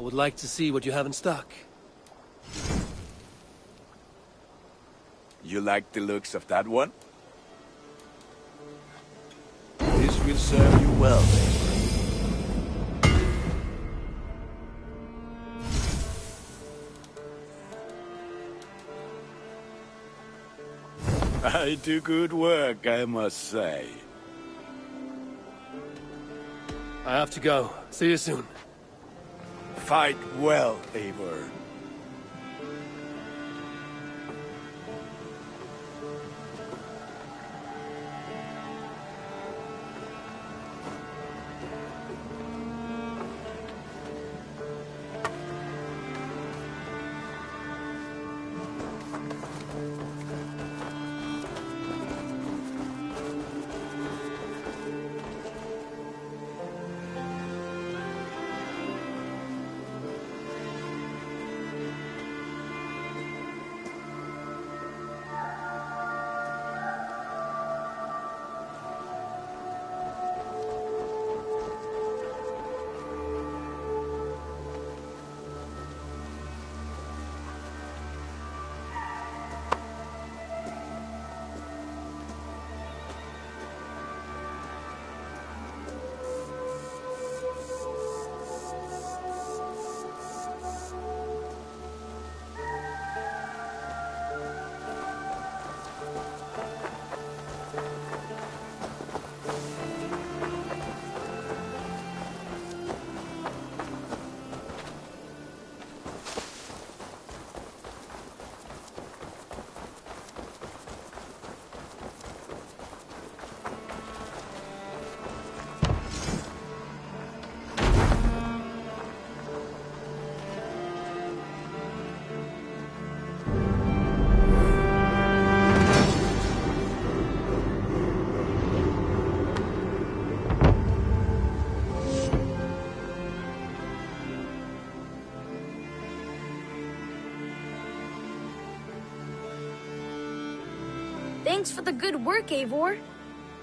I would like to see what you have in stock. You like the looks of that one? This will serve you well, I do good work, I must say. I have to go. See you soon. Fight well, Eivor. Thanks for the good work, Eivor.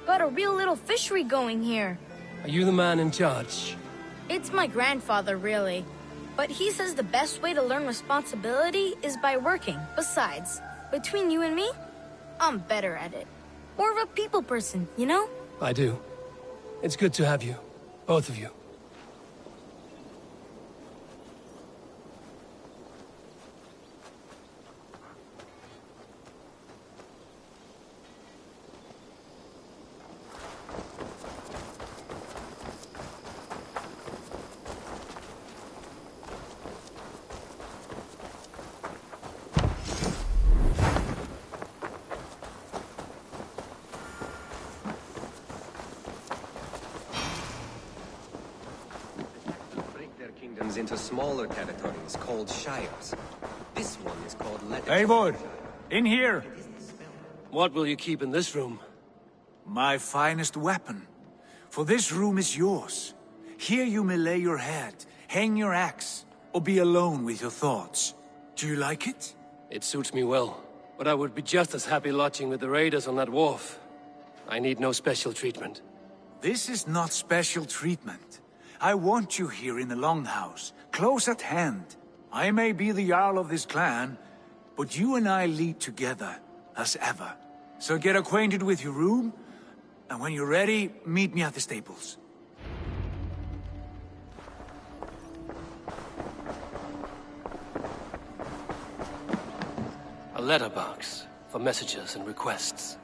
Got a real little fishery going here. Are you the man in charge? It's my grandfather, really. But he says the best way to learn responsibility is by working. Besides, between you and me, I'm better at it. More of a people person, you know? I do. It's good to have you. Both of you. Into smaller territories called shires. This one is called Eivor! In here! What will you keep in this room? My finest weapon. For this room is yours. Here you may lay your head, hang your axe, or be alone with your thoughts. Do you like it? It suits me well, but I would be just as happy lodging with the raiders on that wharf. I need no special treatment. This is not special treatment. I want you here in the Longhouse, close at hand. I may be the Jarl of this clan, but you and I lead together, as ever. So get acquainted with your room, and when you're ready, meet me at the stables. A letterbox for messages and requests.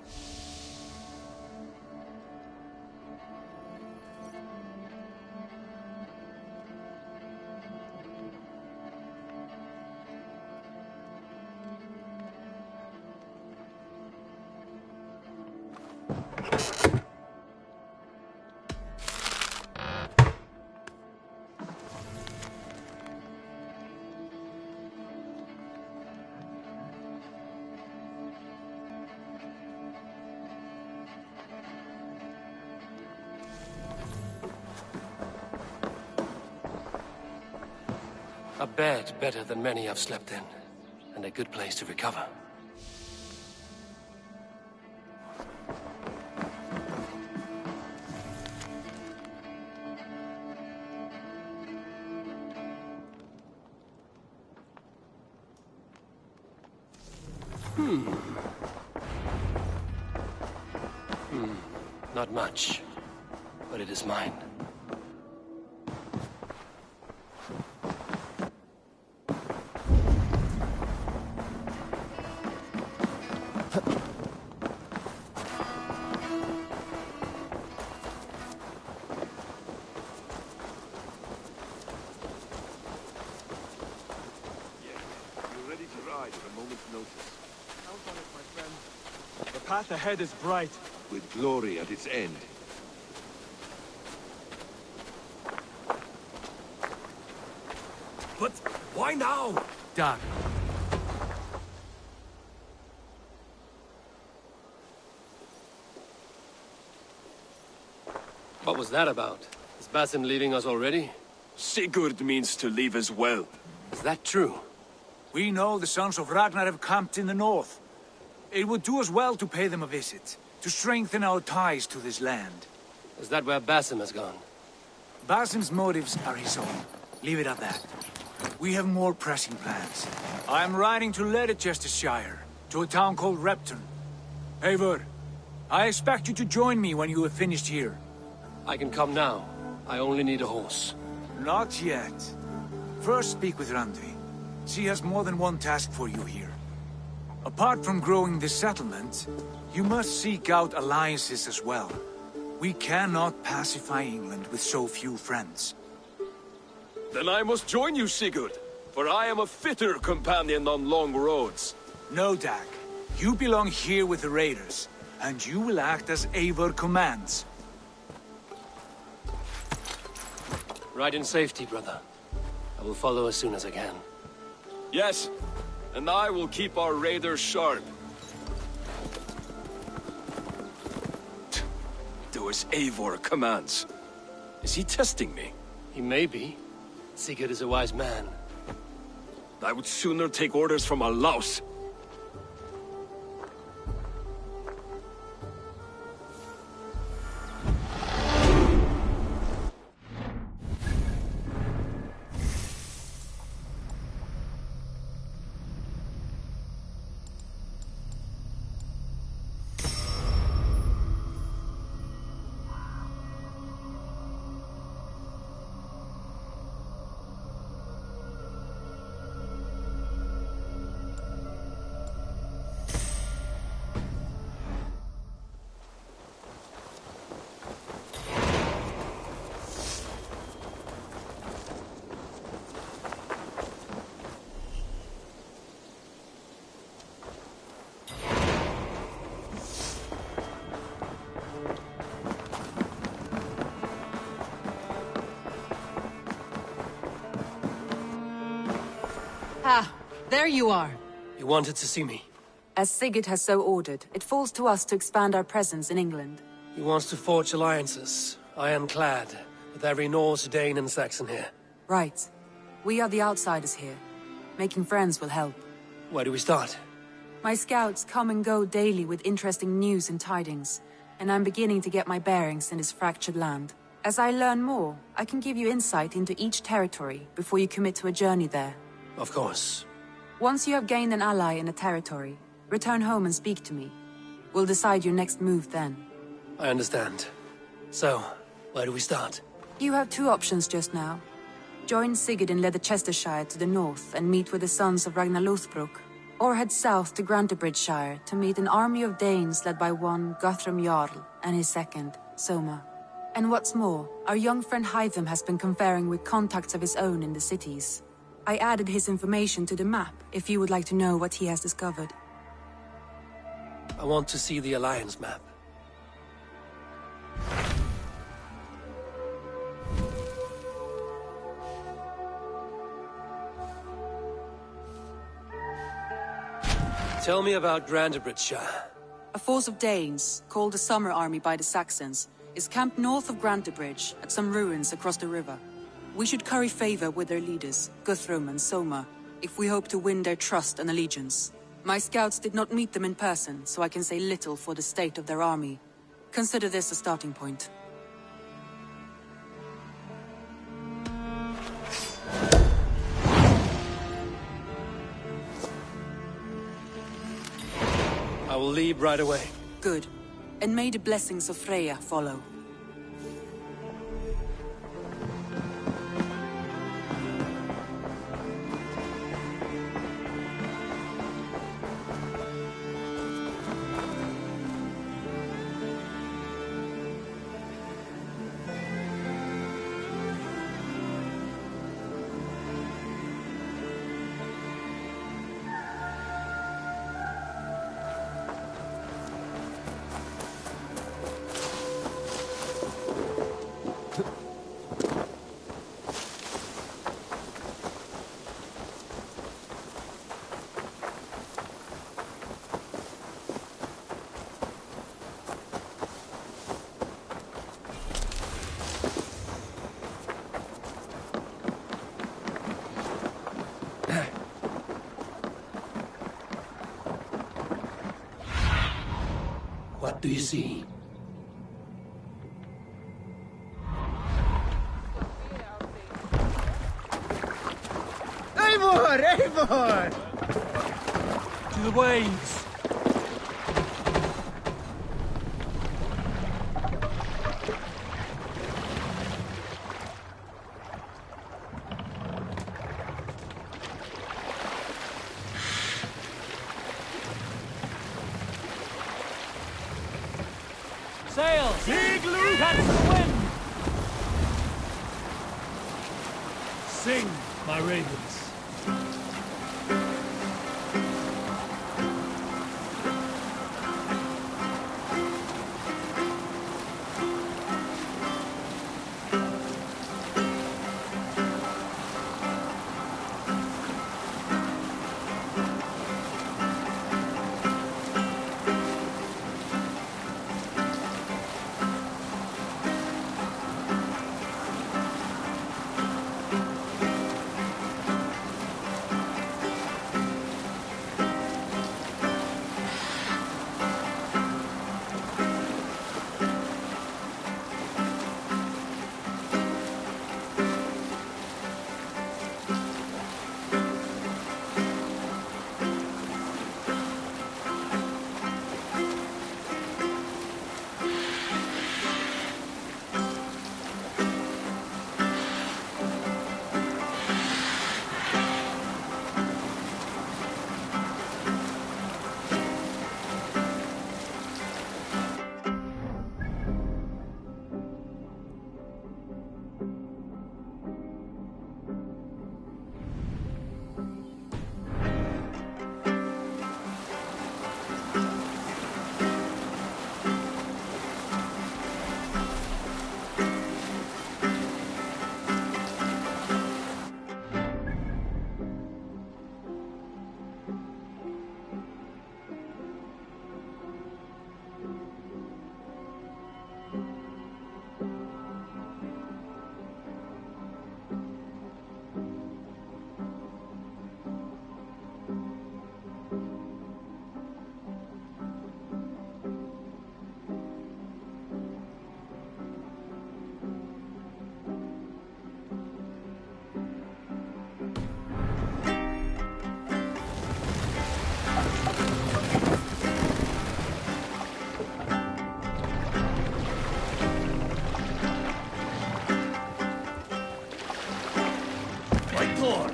A bed better than many I've slept in, and a good place to recover. Not much, but it is mine. The path ahead is bright. With glory at its end. But why now? Doc. What was that about? Is Basim leaving us already? Sigurd means to leave as well. Is that true? We know the sons of Ragnar have camped in the north. It would do us well to pay them a visit, to strengthen our ties to this land. Is that where Basim has gone? Basim's motives are his own. Leave it at that. We have more pressing plans. I am riding to Leicestershire, to a town called Repton. Eivor, I expect you to join me when you have finished here. I can come now. I only need a horse. Not yet. First speak with Randvi. She has more than one task for you here. Apart from growing this settlement, you must seek out alliances as well. We cannot pacify England with so few friends. Then I must join you, Sigurd, for I am a fitter companion on long roads. No, Dag. You belong here with the raiders, and you will act as Eivor commands. Ride in safety, brother. I will follow as soon as I can. Yes, and I will keep our raiders sharp. Do as Eivor commands. Is he testing me? He may be. Sigurd is a wise man. I would sooner take orders from a louse. Ah, there you are. You wanted to see me. As Sigurd has so ordered, it falls to us to expand our presence in England. He wants to forge alliances, ironclad, with every Norse, Dane and Saxon here. Right. We are the outsiders here. Making friends will help. Where do we start? My scouts come and go daily with interesting news and tidings, and I'm beginning to get my bearings in this fractured land. As I learn more, I can give you insight into each territory before you commit to a journey there. Of course. Once you have gained an ally in a territory, return home and speak to me. We'll decide your next move then. I understand. So, where do we start? You have two options just now. Join Sigurd in Leicestershire to the north and meet with the sons of Ragnar Lothbrok, or head south to Grantebridgeshire to meet an army of Danes led by one Guthrum Jarl and his second, Soma. And what's more, our young friend Hytham has been conferring with contacts of his own in the cities. I added his information to the map if you would like to know what he has discovered. I want to see the Alliance map. Tell me about Grantebridgeshire. A force of Danes, called the Summer Army by the Saxons, is camped north of Grantebridge at some ruins across the river. We should curry favor with their leaders, Guthrum and Soma, if we hope to win their trust and allegiance. My scouts did not meet them in person, so I can say little for the state of their army. Consider this a starting point. I will leave right away. Good. And may the blessings of Freya follow. What do you see? Eivor! Eivor! To the waves! Sail! Igloo! Catch the wind! Sing, my ravens.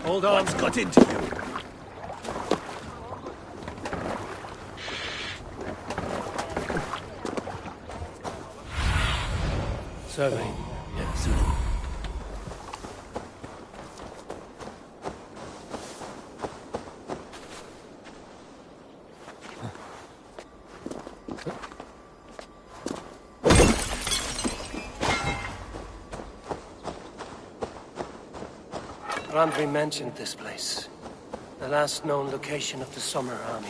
Hold on. What's got into you? Survey. Yes. Randvi mentioned this place. The last known location of the Summer Army.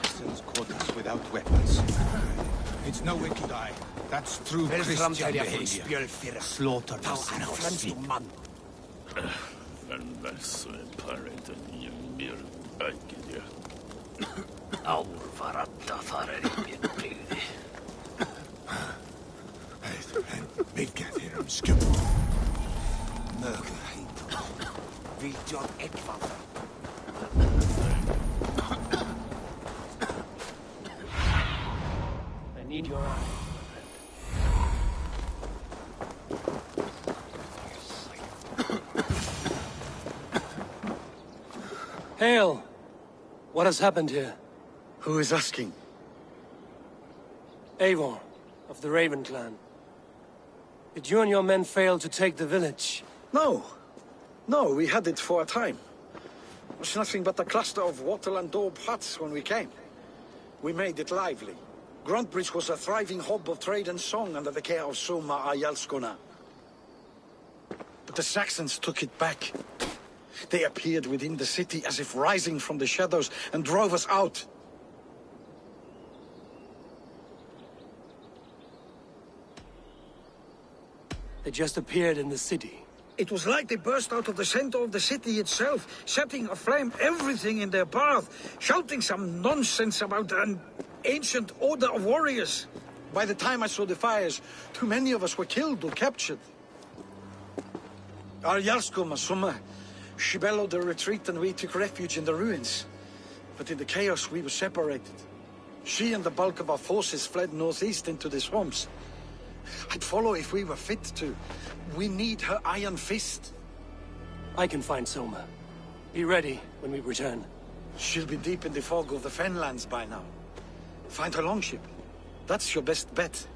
Citizens caught us without weapons. It's no way to die. That's true Christian behavior. Slaughter us in our sleep. May Skum. Mörker hit. Vill jag äckvalda? I need your eye. Hail! What has happened here? Who is asking? Eivor, of the Raven clan. Did you and your men fail to take the village? No. No, we had it for a time. It was nothing but a cluster of wattle and daub huts when we came. We made it lively. Gruntbridge was a thriving hub of trade and song under the care of Soma Ayalskona. But the Saxons took it back. They appeared within the city as if rising from the shadows and drove us out. They just appeared in the city. It was like they burst out of the center of the city itself, setting aflame everything in their path, shouting some nonsense about an ancient order of warriors. By the time I saw the fires, too many of us were killed or captured. Our Yarsko Masuma, she bellowed a retreat and we took refuge in the ruins. But in the chaos we were separated. She and the bulk of our forces fled northeast into the swamps. I'd follow if we were fit to. We need her iron fist. I can find Soma. Be ready when we return. She'll be deep in the fog of the Fenlands by now. Find her longship. That's your best bet.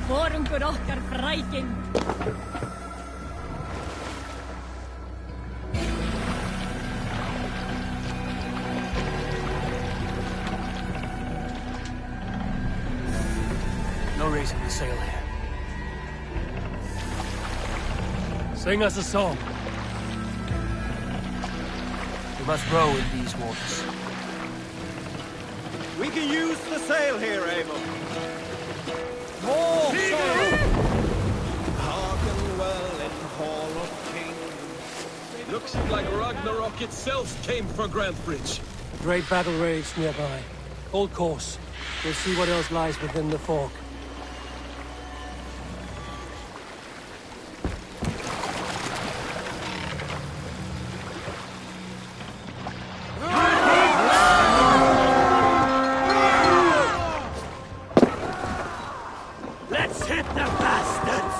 Vorungur okkar frækin. No reason to sail here. Sing us a song. We must row in these waters. We can use the sail here, Eivor. More sail! Hearken well in Hall of Kings. Looks like Ragnarok itself came for Grantbridge. A great battle raged nearby. Hold course. We'll see what else lies within the fog. Let's hit the bastards!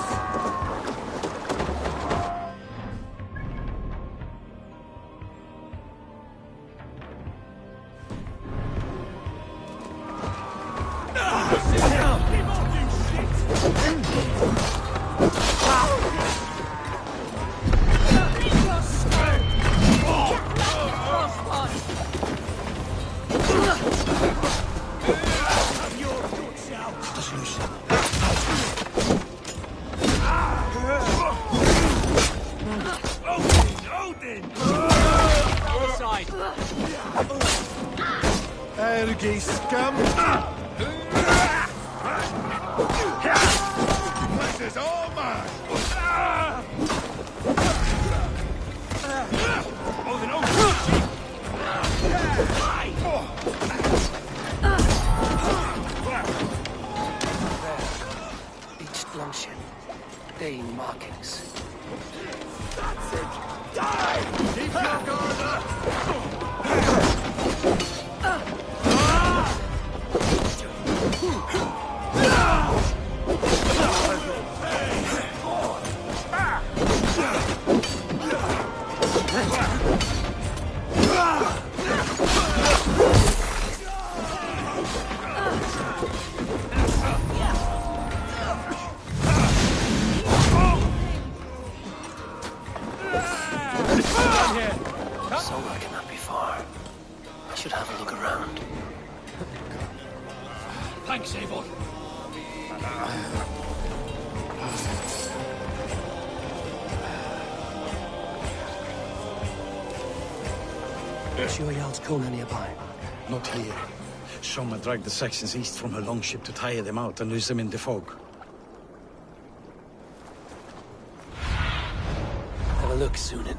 Ergi scum! This is all mine! Beached longship. Dane markings. That's it! Die! Keep your guard up! Thanks, Eivor. Sure Jarl's Kona nearby? Not here. Soma dragged the Saxons east from her longship to tire them out and lose them in the fog. Have a look, Sunan.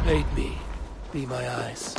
Aid me. Be my eyes.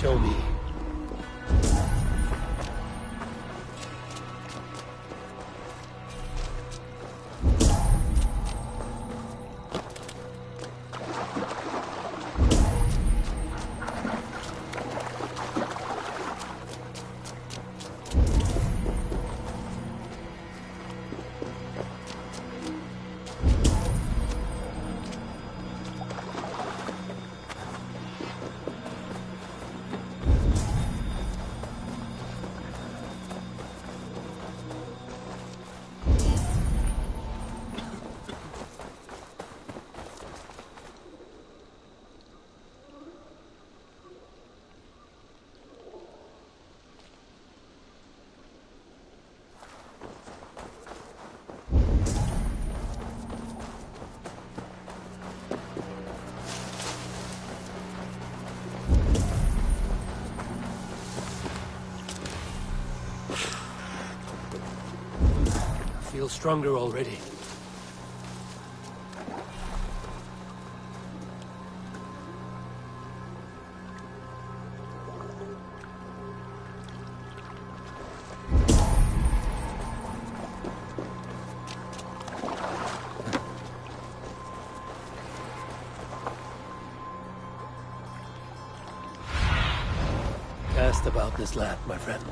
Show me. Feel stronger already. Cast about this land, my friend.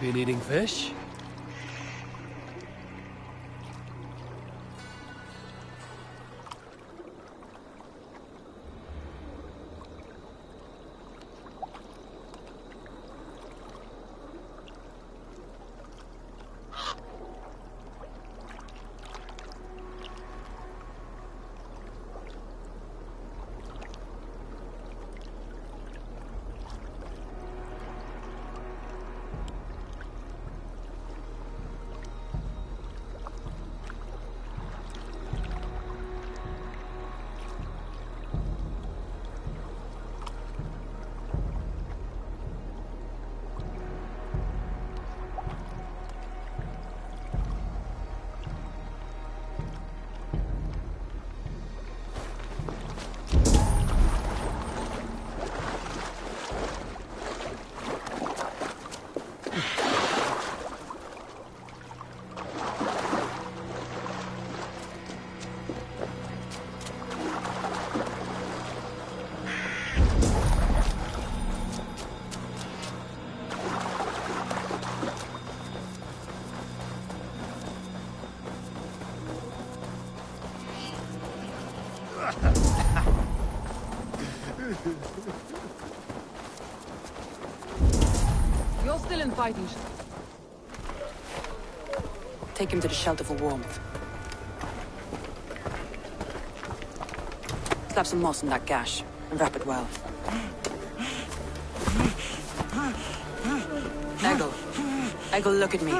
Been eating fish? You're still in fighting. Take him to the shelter for warmth. Slap some moss in that gash, and wrap it well. Eggle, look at me.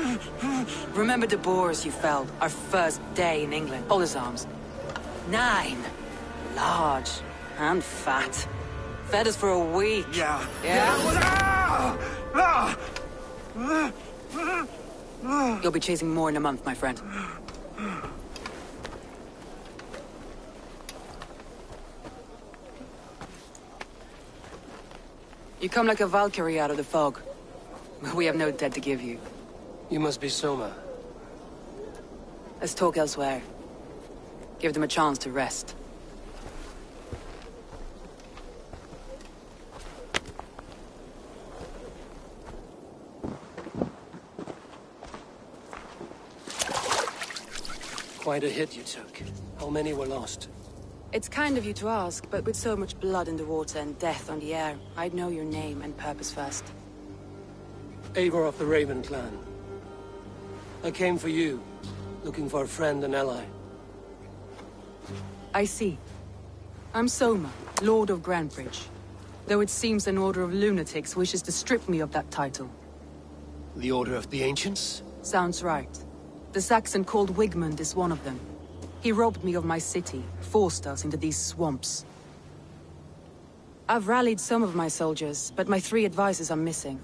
Remember the boars you felled, our first day in England? Hold his arms. 9. Large. And fat. Fed us for a week. Yeah. You'll be chasing more in a month, my friend. You come like a Valkyrie out of the fog. We have no debt to give you. You must be Soma. Let's talk elsewhere. Give them a chance to rest. Quite a hit you took. How many were lost? It's kind of you to ask, but with so much blood in the water and death on the air, I'd know your name and purpose first. Eivor of the Raven clan. I came for you, looking for a friend and ally. I see. I'm Soma, Lord of Grantebridge. Though it seems an order of lunatics wishes to strip me of that title. The Order of the Ancients? Sounds right. The Saxon called Wigmund is one of them. He robbed me of my city, forced us into these swamps. I've rallied some of my soldiers, but my 3 advisors are missing.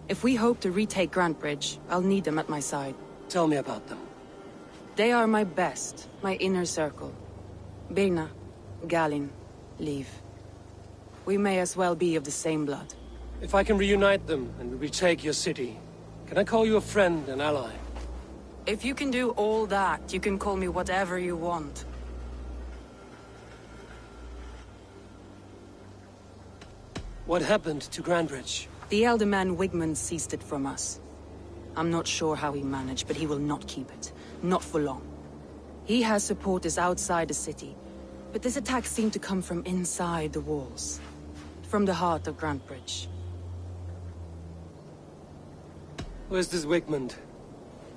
If we hope to retake Grantebridge, I'll need them at my side. Tell me about them. They are my best, my inner circle. Birna, Galin, Liv. We may as well be of the same blood. If I can reunite them and retake your city, can I call you a friend and ally? If you can do all that, you can call me whatever you want. What happened to Grantebridge? The elder man Wigmund seized it from us. I'm not sure how he managed, but he will not keep it. Not for long. He has supporters outside the city, but this attack seemed to come from inside the walls. From the heart of Grantebridge. Where's this Wigmund?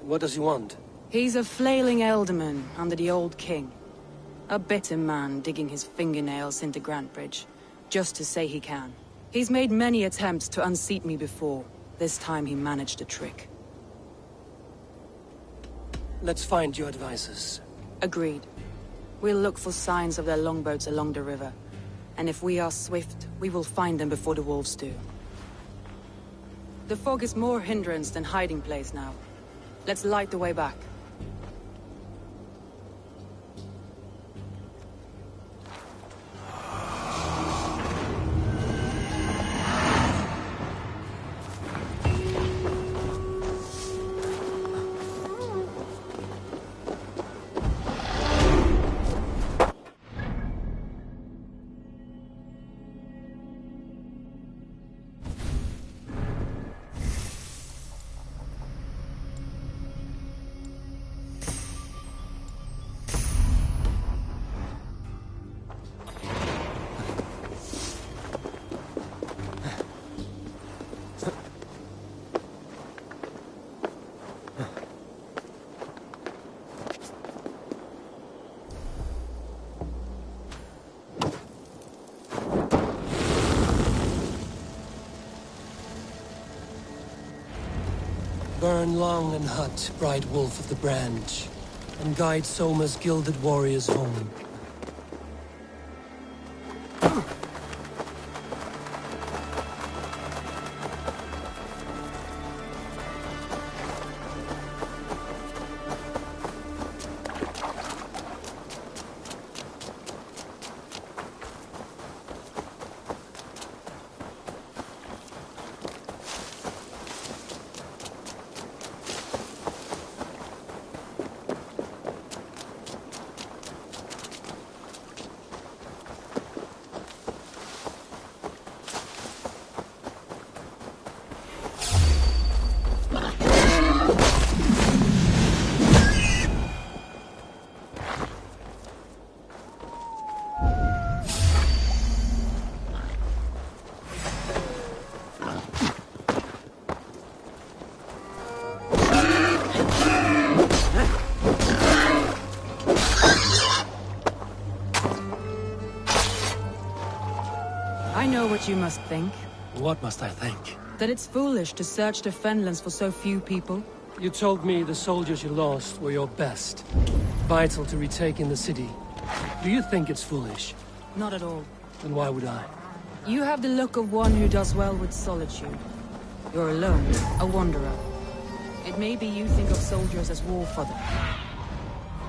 What does he want? He's a flailing elderman under the old king. A bitter man digging his fingernails into Grantebridge, just to say he can. He's made many attempts to unseat me before. This time he managed a trick. Let's find your advisors. Agreed. We'll look for signs of their longboats along the river. And if we are swift, we will find them before the wolves do. The fog is more hindrance than hiding place now. Let's light the way back. Burn long and hot, bright wolf of the branch, and guide Soma's gilded warriors home. I know what you must think. What must I think? That it's foolish to search the Fenlands for so few people. You told me the soldiers you lost were your best. Vital to retaking the city. Do you think it's foolish? Not at all. Then why would I? You have the look of one who does well with solitude. You're alone, a wanderer. It may be you think of soldiers as war fodder.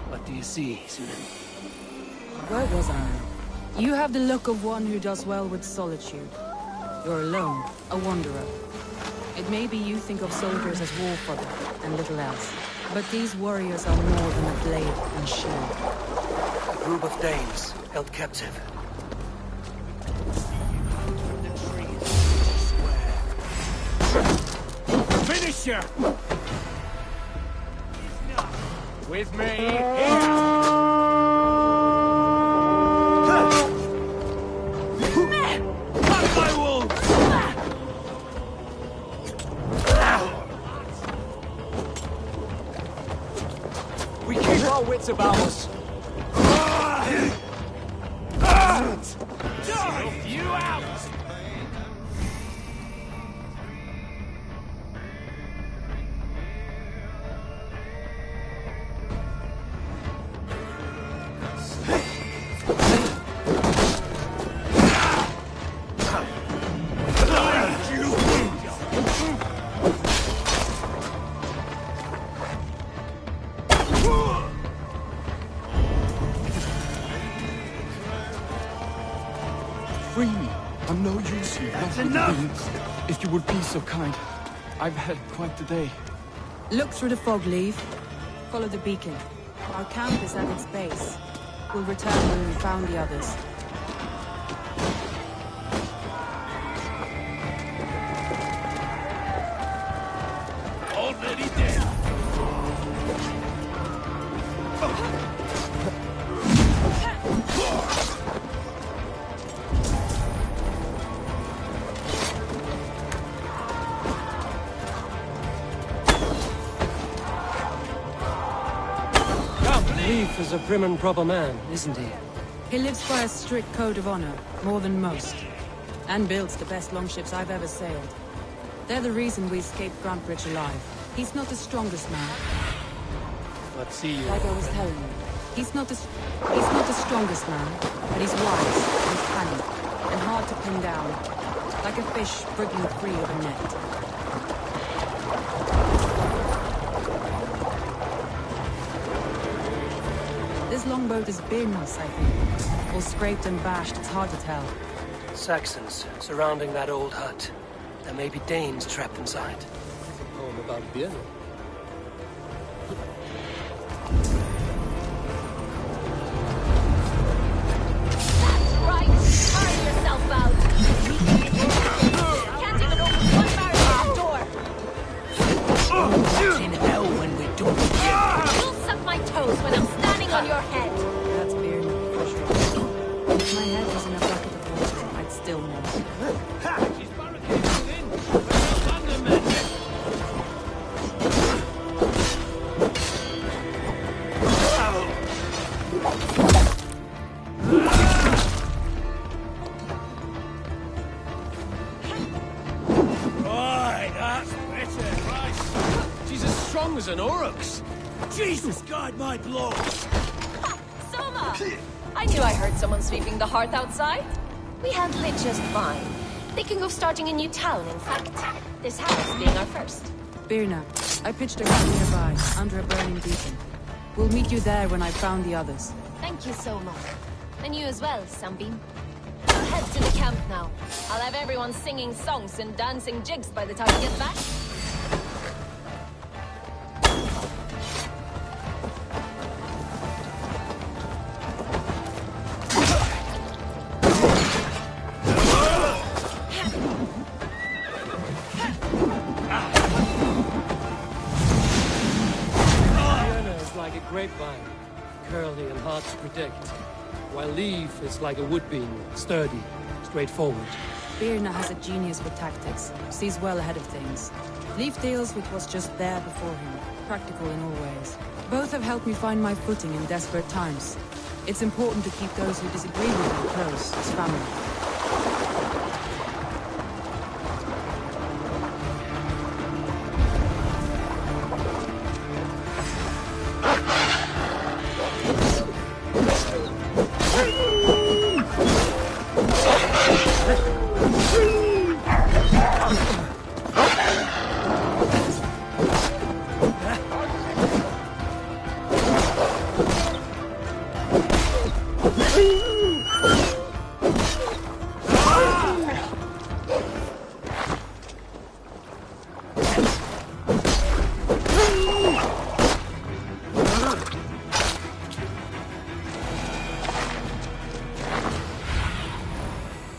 What do you see, Sunan? Where was I now? You have the look of one who does well with solitude. You're alone, a wanderer. It may be you think of soldiers as war fodder, and little else. But these warriors are more than a blade and shield. A group of Danes, held captive. Finisher! With me, here! My wolves! We keep our wits about us. Snuff you out! Free me. I'm no use here. That's enough! If you would be so kind. I've had quite the day. Look through the fog, Leave. Follow the beacon. Our camp is at its base. We'll return when we found the others. Already dead. Leif is a prim and proper man, isn't he? He lives by a strict code of honor, more than most. And builds the best longships I've ever sailed. They're the reason we escaped Grantebridge alive. He's not the strongest man. But see you. Like I was telling you, he's not the strongest man, but he's wise and cunning and hard to pin down, like a fish breaking free of a net. This longboat is Birna's, I think. All scraped and bashed, it's hard to tell. Saxons surrounding that old hut. There may be Danes trapped inside. There's a poem about Björn. Right, hide yourself out. Can't even open one barricade door. In hell when we don't You'll suck my toes when I'm standing on your head. That's Birna, for sure. If my head was in a bucket of water, I'd still know. She's barricaded in. We're under men. Right, that's better. Right. She's as strong as an oryx. Jesus, guide my blows. Soma! I knew I heard someone sweeping the hearth outside. We handle it just fine. Thinking of starting a new town, in fact. This house being our first. Birna, I pitched a camp nearby, under a burning beacon. We'll meet you there when I've found the others. Thank you so much. And you as well, Sunbeam. I'll head to the camp now. I'll have everyone singing songs and dancing jigs by the time we get back. Björn is like a grapevine, curly and hard to predict. While Leif is like a woodbeam, sturdy, straightforward. Birna has a genius for tactics, sees well ahead of things. Leif deals with what's just there before him, practical in all ways. Both have helped me find my footing in desperate times. It's important to keep those who disagree with you close, as family.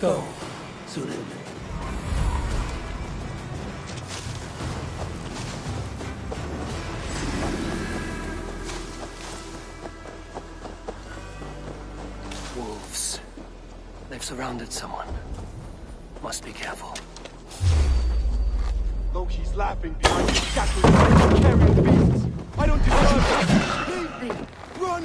Go, Sunan. Wolves. They've surrounded someone. Must be careful. Loki's laughing behind the scattering carrion beasts. I don't deserve that. Leave me. Run.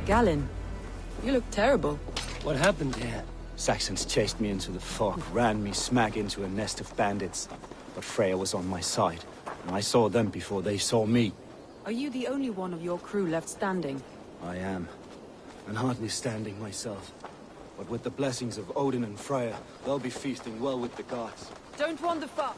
Galen, you look terrible. What happened here? Saxons chased me into the fog, ran me smack into a nest of bandits. But Freya was on my side, and I saw them before they saw me. Are you the only one of your crew left standing? I am, and hardly standing myself. But with the blessings of Odin and Freya, they'll be feasting well with the gods. Don't wander far.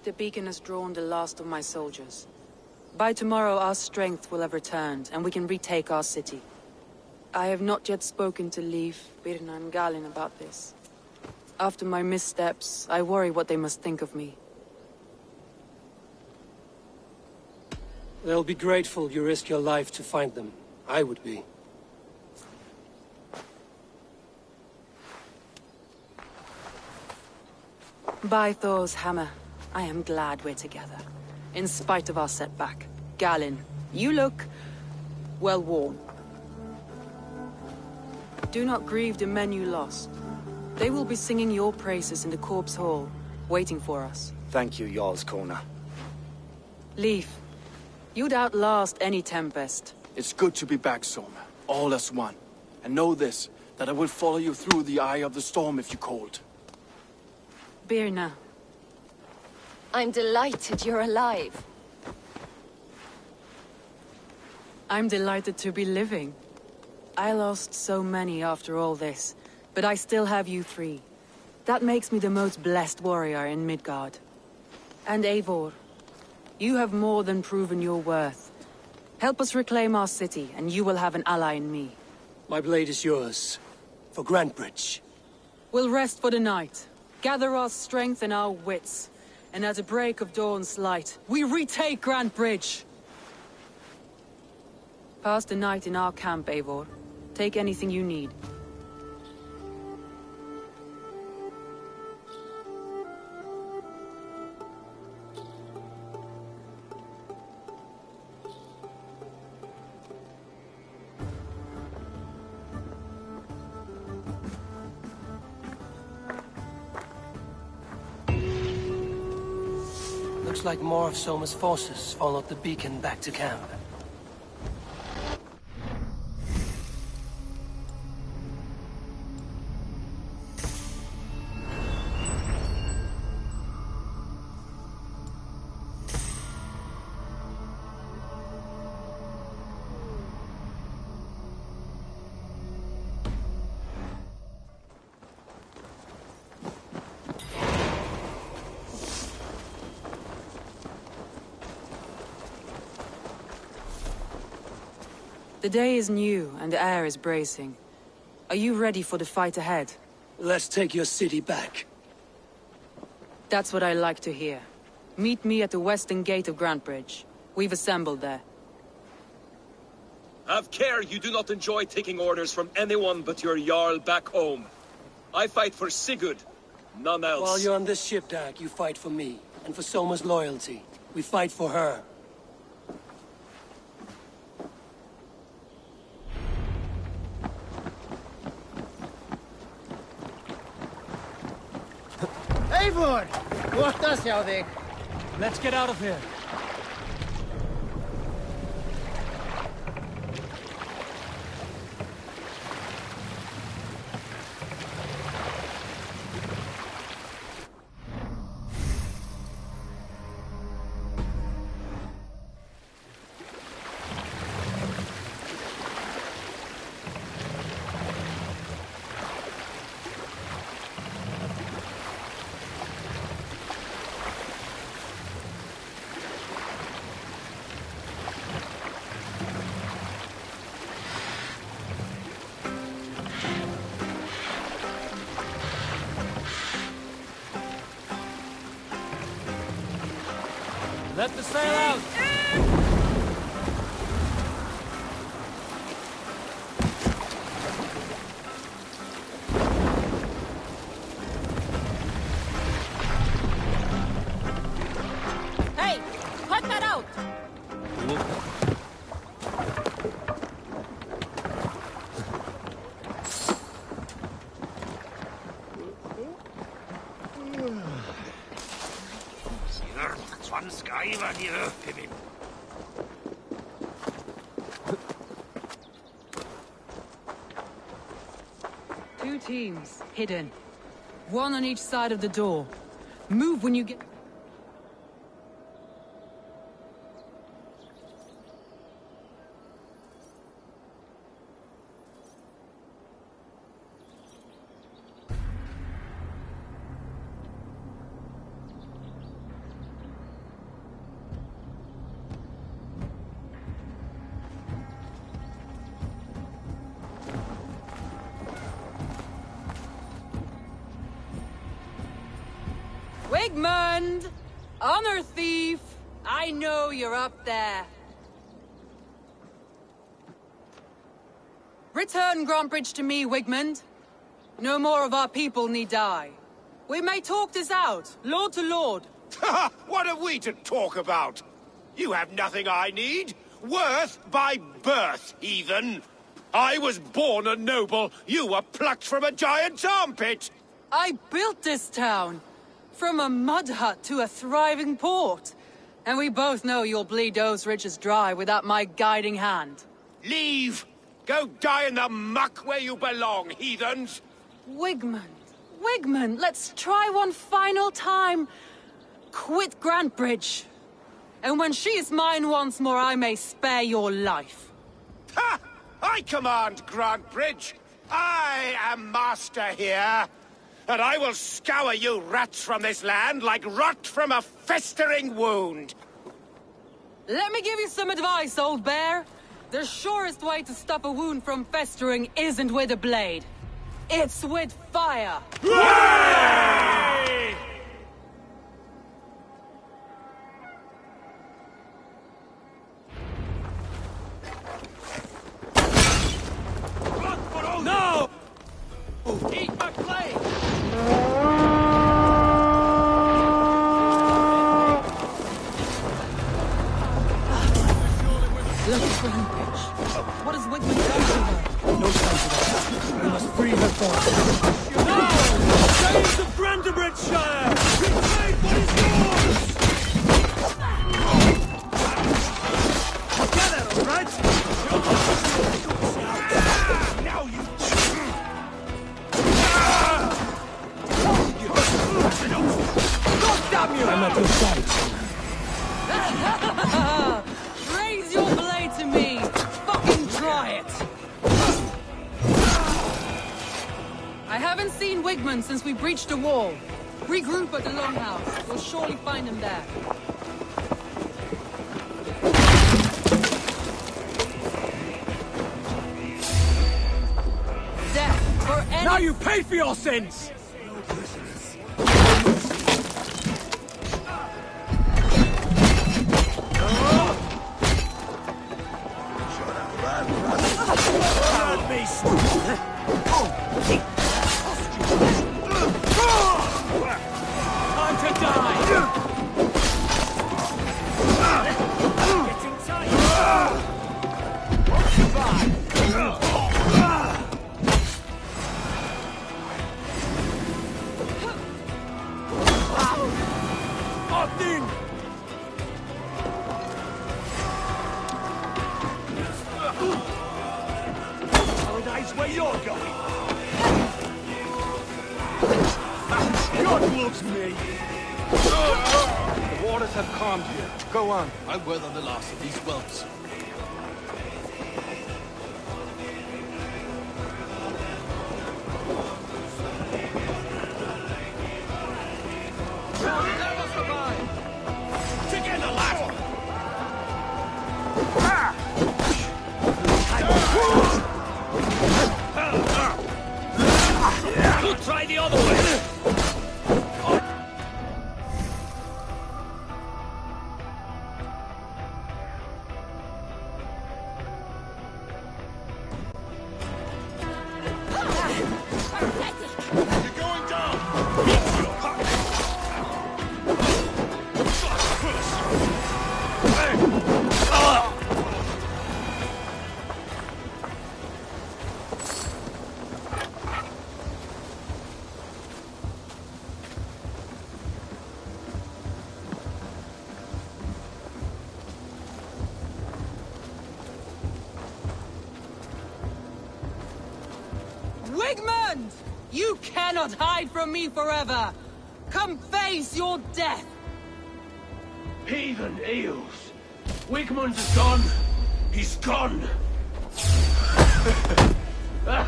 The beacon has drawn the last of my soldiers. By tomorrow our strength will have returned, and we can retake our city. I have not yet spoken to Leif, Birna and Galen about this. After my missteps, I worry what they must think of me. They'll be grateful you risk your life to find them. I would be. By Thor's hammer, I am glad we're together. In spite of our setback. Galen, you look well worn. Do not grieve the men you lost. They will be singing your praises in the corpse hall, waiting for us. Thank you, Jarl's Kona. Leif, you'd outlast any tempest. It's good to be back, Soma. All as one. And know this, that I will follow you through the eye of the storm if you called. Birna. I'm delighted you're alive. I'm delighted to be living. I lost so many after all this, but I still have you three. That makes me the most blessed warrior in Midgard. And Eivor, you have more than proven your worth. Help us reclaim our city, and you will have an ally in me. My blade is yours. For Grantebridge. We'll rest for the night, gather our strength and our wits, and at the break of dawn's light, we retake Grantebridge! Pass the night in our camp, Eivor. Take anything you need. like more of Soma's forces followed the beacon back to camp. The day is new, and the air is bracing. Are you ready for the fight ahead? Let's take your city back. That's what I like to hear. Meet me at the western gate of Grantebridge. We've assembled there. Have care you do not enjoy taking orders from anyone but your Jarl back home. I fight for Sigurd, none else. While you're on this ship, Dag, you fight for me, and for Soma's loyalty. We fight for her. Eivor! What hjá þig? Let's get out of here. Let the sail out! Hey! Cut that out! Two teams, hidden. One on each side of the door. Move when you get... Wigmund! Honor thief! I know you're up there. Return Grantebridge to me, Wigmund. No more of our people need die. We may talk this out, lord to lord. What have we to talk about? You have nothing I need. Worth by birth, heathen. I was born a noble. You were plucked from a giant's armpit. I built this town. From a mud hut to a thriving port. And we both know you'll bleed those riches dry without my guiding hand. Leave! Go die in the muck where you belong, heathens! Wigmund, let's try one final time. Quit Grantebridge. And when she is mine once more, I may spare your life. Ha! I command Grantebridge. I am master here. And I will scour you rats from this land like rot from a festering wound. Let me give you some advice, old bear. The surest way to stop a wound from festering isn't with a blade. It's with fire. Hooray! No! Eat my blade! What has Wigmund done to her? No time for that. We must free her first. No! Days of Grantebridgeshire! Reclaim what is yours! Wigman since we breached the wall. Regroup at the Longhouse. We'll surely find him there. Death for any... Now you pay for your sins! Time to die! Getting tight! Won't survive! Nothing! Paradise where you're going! God loves me! The waters have calmed here. Go on. I'll weather the last of these whelps. Together, lad! We'll try the other way! Wigmund! You cannot hide from me forever! Come face your death! Heathen eels! Wigmund is gone! He's gone! The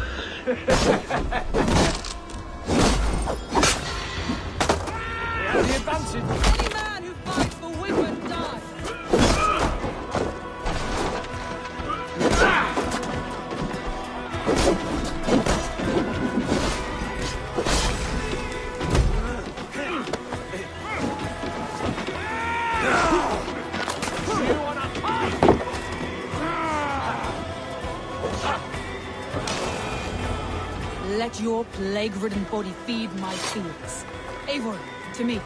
advantage! Any man who fights for Wigmund dies! Let your plague-ridden body feed my fields. Eivor, to me.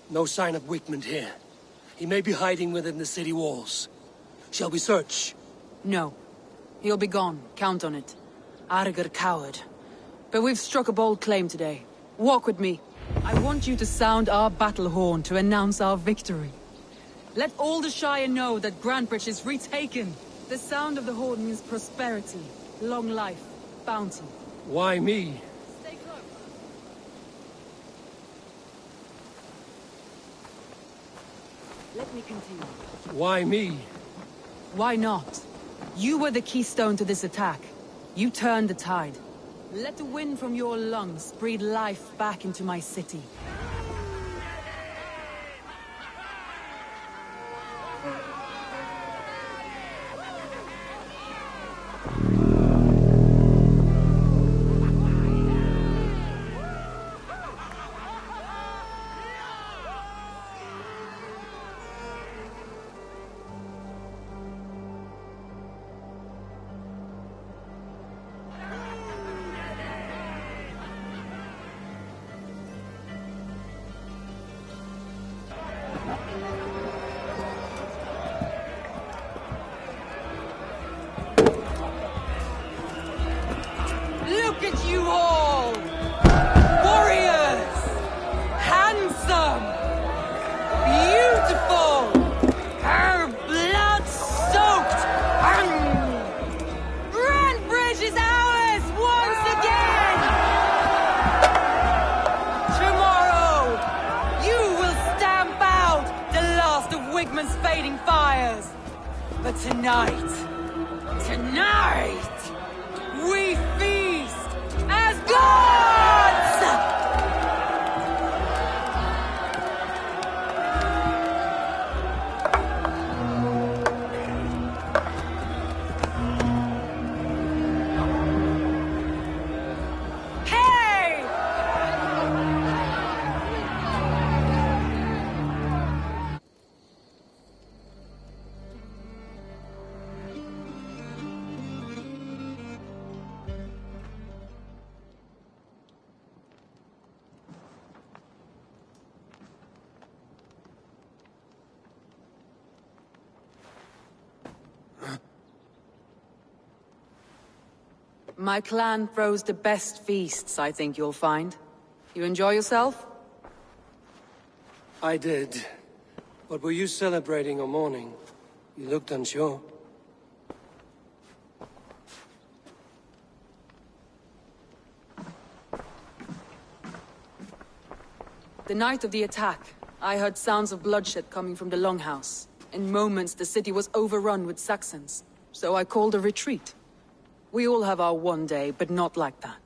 No sign of Wigmund here. He may be hiding within the city walls. Shall we search? No. He'll be gone. Count on it. Arger coward. But we've struck a bold claim today. Walk with me. I want you to sound our battle horn to announce our victory. Let all the Shire know that Grantebridge is retaken. The sound of the horn means prosperity, long life, bounty. Why me? Stay close. Let me continue. Why me? Why not? You were the keystone to this attack. You turned the tide. Let the wind from your lungs breathe life back into my city. Look at you all! Warriors! But tonight, we feast as gods! Hey! My clan throws the best feasts, I think you'll find. You enjoy yourself? I did. But were you celebrating or mourning? You looked unsure. The night of the attack, I heard sounds of bloodshed coming from the Longhouse. In moments, the city was overrun with Saxons, so I called a retreat. We all have our one day, but not like that.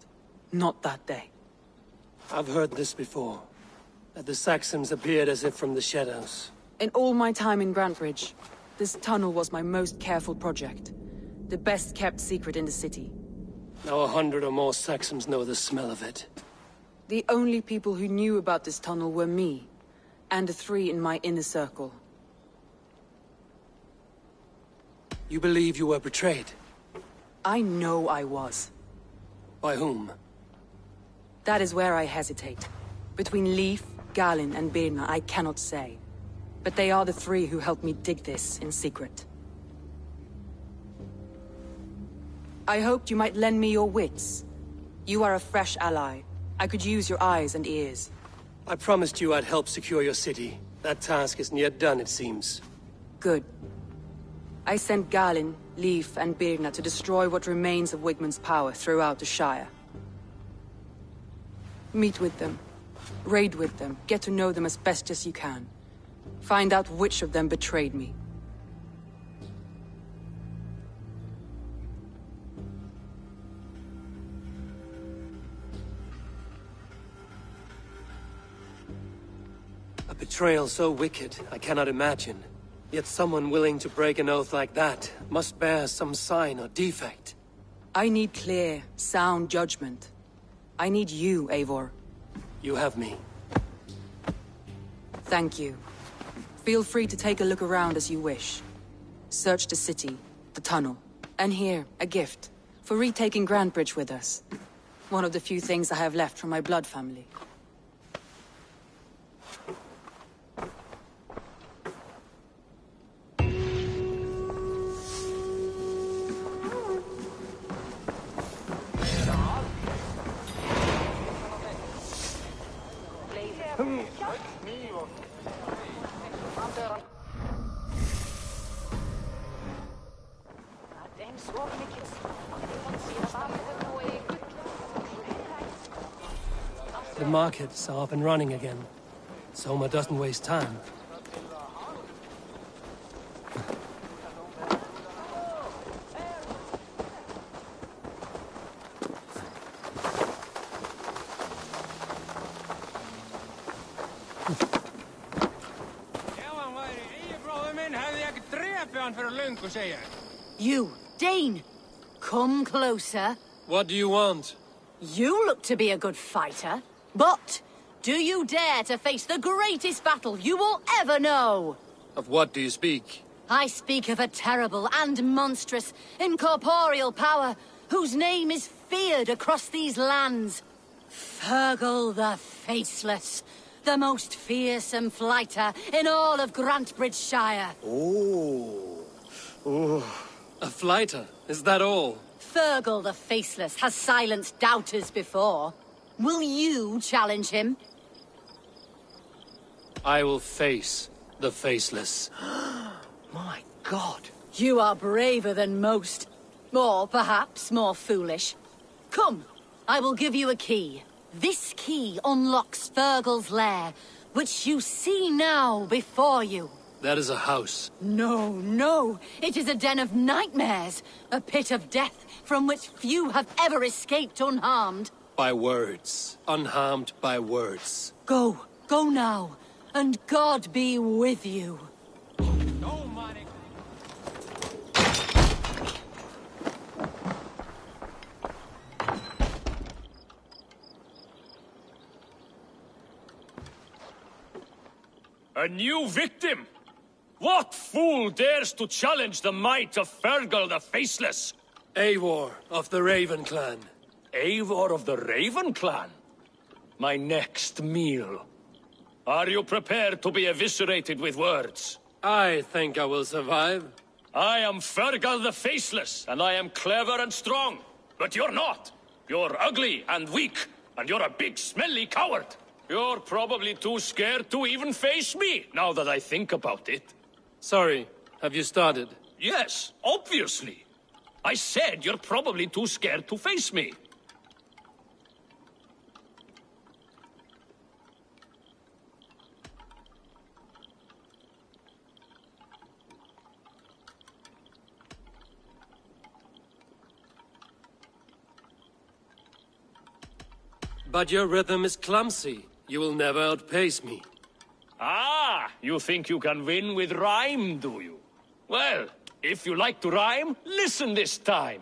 Not that day. I've heard this before. That the Saxons appeared as if from the shadows. In all my time in Grantebridge, this tunnel was my most careful project. The best kept secret in the city. Now 100 or more Saxons know the smell of it. The only people who knew about this tunnel were me, and the 3 in my inner circle. You believe you were betrayed? I know I was. By whom? That is where I hesitate. Between Leif, Galinn, and Birna, I cannot say. But they are the 3 who helped me dig this in secret. I hoped you might lend me your wits. You are a fresh ally. I could use your eyes and ears. I promised you I'd help secure your city. That task isn't yet done, it seems. Good. I sent Galinn, Leif, and Birna to destroy what remains of Wigmund's power throughout the Shire. Meet with them. Raid with them. Get to know them as best as you can. Find out which of them betrayed me. A betrayal so wicked, I cannot imagine. Yet someone willing to break an oath like that must bear some sign or defect. I need clear, sound judgment. I need you, Eivor. You have me. Thank you. Feel free to take a look around as you wish. Search the city, the tunnel, and here, a gift, for retaking Grantebridge with us. One of the few things I have left from my blood family. The markets are up and running again. Soma doesn't waste time. You, Dane! Come closer. What do you want? You look to be a good fighter, but do you dare to face the greatest battle you will ever know? Of what do you speak? I speak of a terrible and monstrous, incorporeal power whose name is feared across these lands. Fergal the Faceless, the most fearsome fighter in all of Grantebridge Shire. A fighter? Is that all? Fergal the Faceless has silenced doubters before. Will you challenge him? I will face the Faceless. My God. You are braver than most. Or perhaps more foolish. Come, I will give you a key. This key unlocks Fergal's lair, which you see now before you. That is a house. No, no. It is a den of nightmares. A pit of death from which few have ever escaped unharmed. By words. Unharmed by words. Go. Go now. And God be with you. A new victim? What fool dares to challenge the might of Fergal the Faceless? Eivor of the Raven Clan. Eivor of the Raven Clan? My next meal. Are you prepared to be eviscerated with words? I think I will survive. I am Fergal the Faceless, and I am clever and strong. But you're not. You're ugly and weak, and you're a big, smelly coward. You're probably too scared to even face me, now that I think about it. Sorry, have you started? Yes, obviously. I said you're probably too scared to face me. But your rhythm is clumsy. You will never outpace me. Ah, you think you can win with rhyme, do you? Well, if you like to rhyme, listen this time.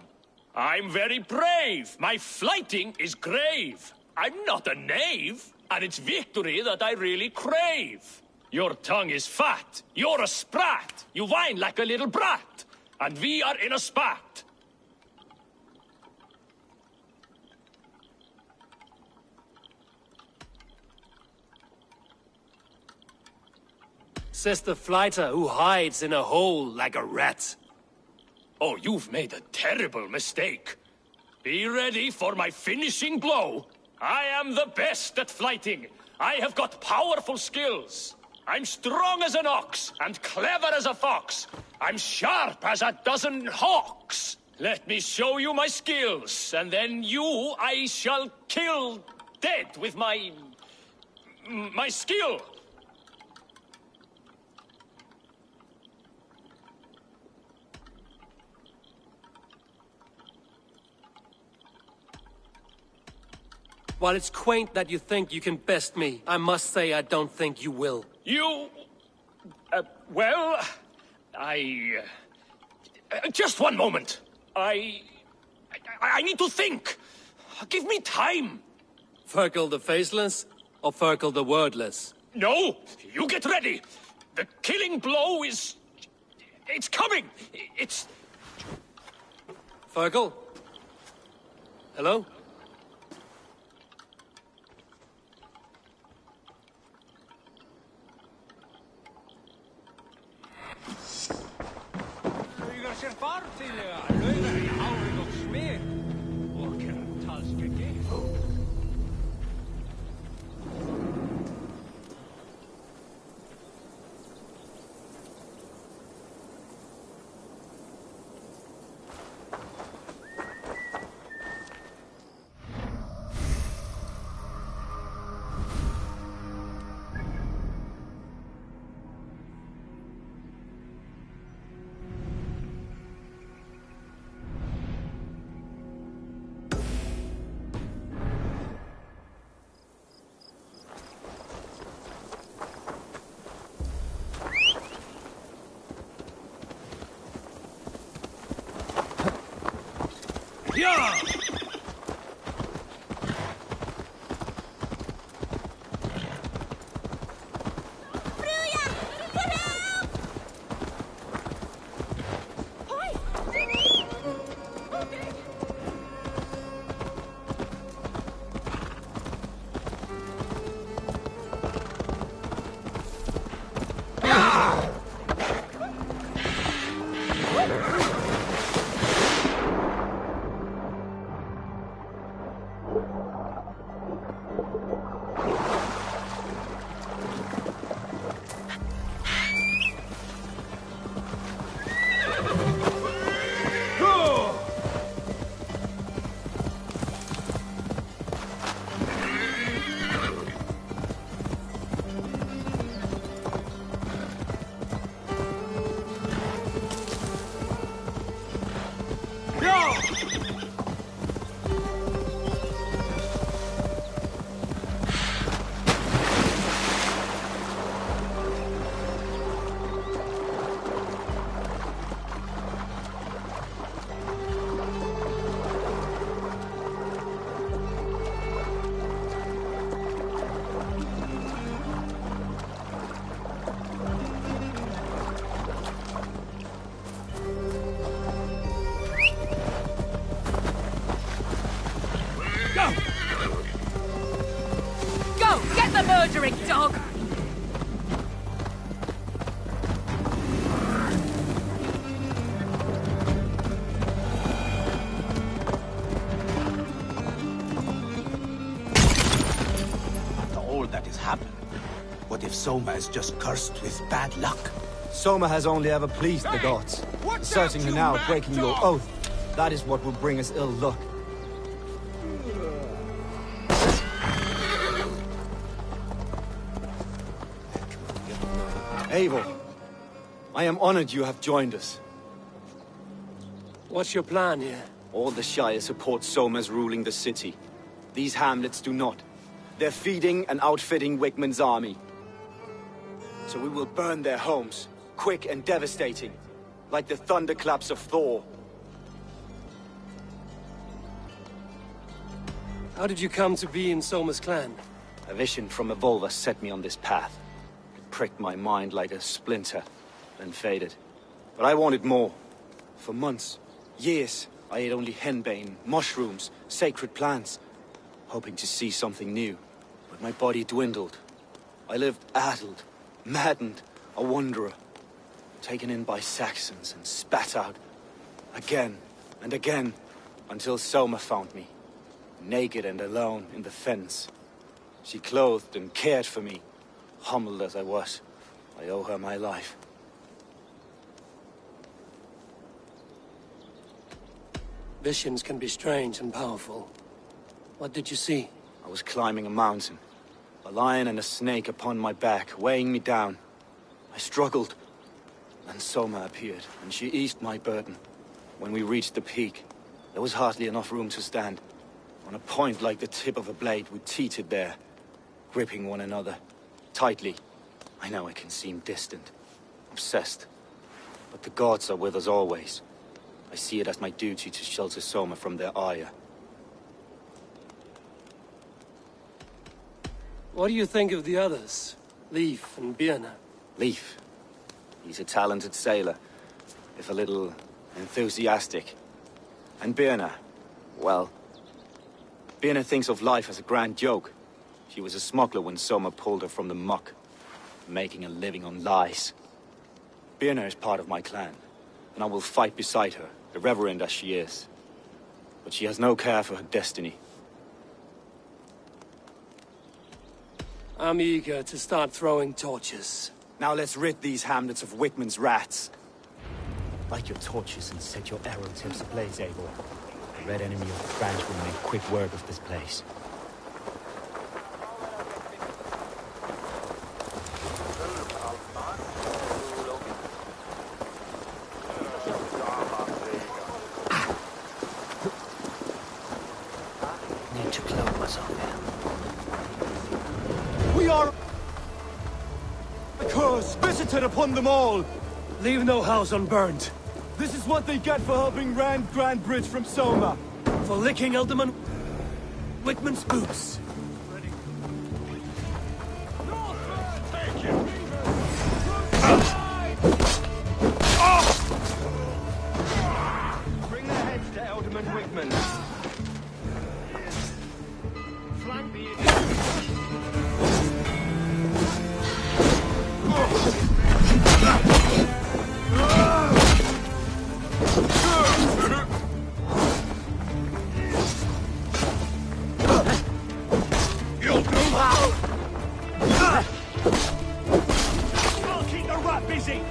I'm very brave. My flighting is grave. I'm not a knave, and it's victory that I really crave. Your tongue is fat. You're a sprat. You whine like a little brat. And we are in a spat. Says the flighter who hides in a hole like a rat. Oh, you've made a terrible mistake. Be ready for my finishing blow. I am the best at flighting. I have got powerful skills. I'm strong as an ox and clever as a fox. I'm sharp as a dozen hawks. Let me show you my skills, and then you I shall kill dead with my skill. While it's quaint that you think you can best me, I must say I don't think you will. You... well... just one moment. I need to think. Give me time. Fergal the Faceless or Fergal the Wordless? No! You get ready! The killing blow is... it's coming! It's... Fergal? Hello? Yeah! murdering dog! After all that has happened, what if Soma is just cursed with bad luck? Soma has only ever pleased the gods. Asserting her now, breaking your oath, that is what will bring us ill luck. Eivor, I am honored you have joined us. What's your plan here? All the Shire support Soma's ruling the city. These hamlets do not. They're feeding and outfitting Wigmund's army. So we will burn their homes, quick and devastating, like the thunderclaps of Thor. How did you come to be in Soma's clan? A vision from Evolva set me on this path. It pricked my mind like a splinter, then faded. But I wanted more. For months, years, I ate only henbane, mushrooms, sacred plants, hoping to see something new. But my body dwindled. I lived addled, maddened, a wanderer, taken in by Saxons and spat out again and again, until Soma found me, naked and alone in the fens. She clothed and cared for me, humbled as I was. I owe her my life. Visions can be strange and powerful. What did you see? I was climbing a mountain. A lion and a snake upon my back, weighing me down. I struggled. Then Soma appeared, and she eased my burden. When we reached the peak, there was hardly enough room to stand. On a point like the tip of a blade, we teetered there, gripping one another, tightly. I know I can seem distant, obsessed. But the gods are with us always. I see it as my duty to shelter Soma from their ire. What do you think of the others? Leif and Birna? Leif. He's a talented sailor, if a little enthusiastic. And Birna, well, Birna thinks of life as a grand joke. She was a smuggler when Soma pulled her from the muck, making a living on lies. Birna is part of my clan, and I will fight beside her, irreverent as she is. But she has no care for her destiny. I'm eager to start throwing torches. Now let's rid these hamlets of Wigmund's rats. Light your torches and set your arrow tips ablaze, Eivor. The red enemy of the branch will make quick work of this place. Need to clothe myself here. We are a curse visited upon them all. Leave no house unburned. This is what they get for helping Rand Grand Bridge from Soma. For licking Alderman Wigmund's boots. Bring their heads to Alderman Wigmund. Flank the I'll keep the rat busy!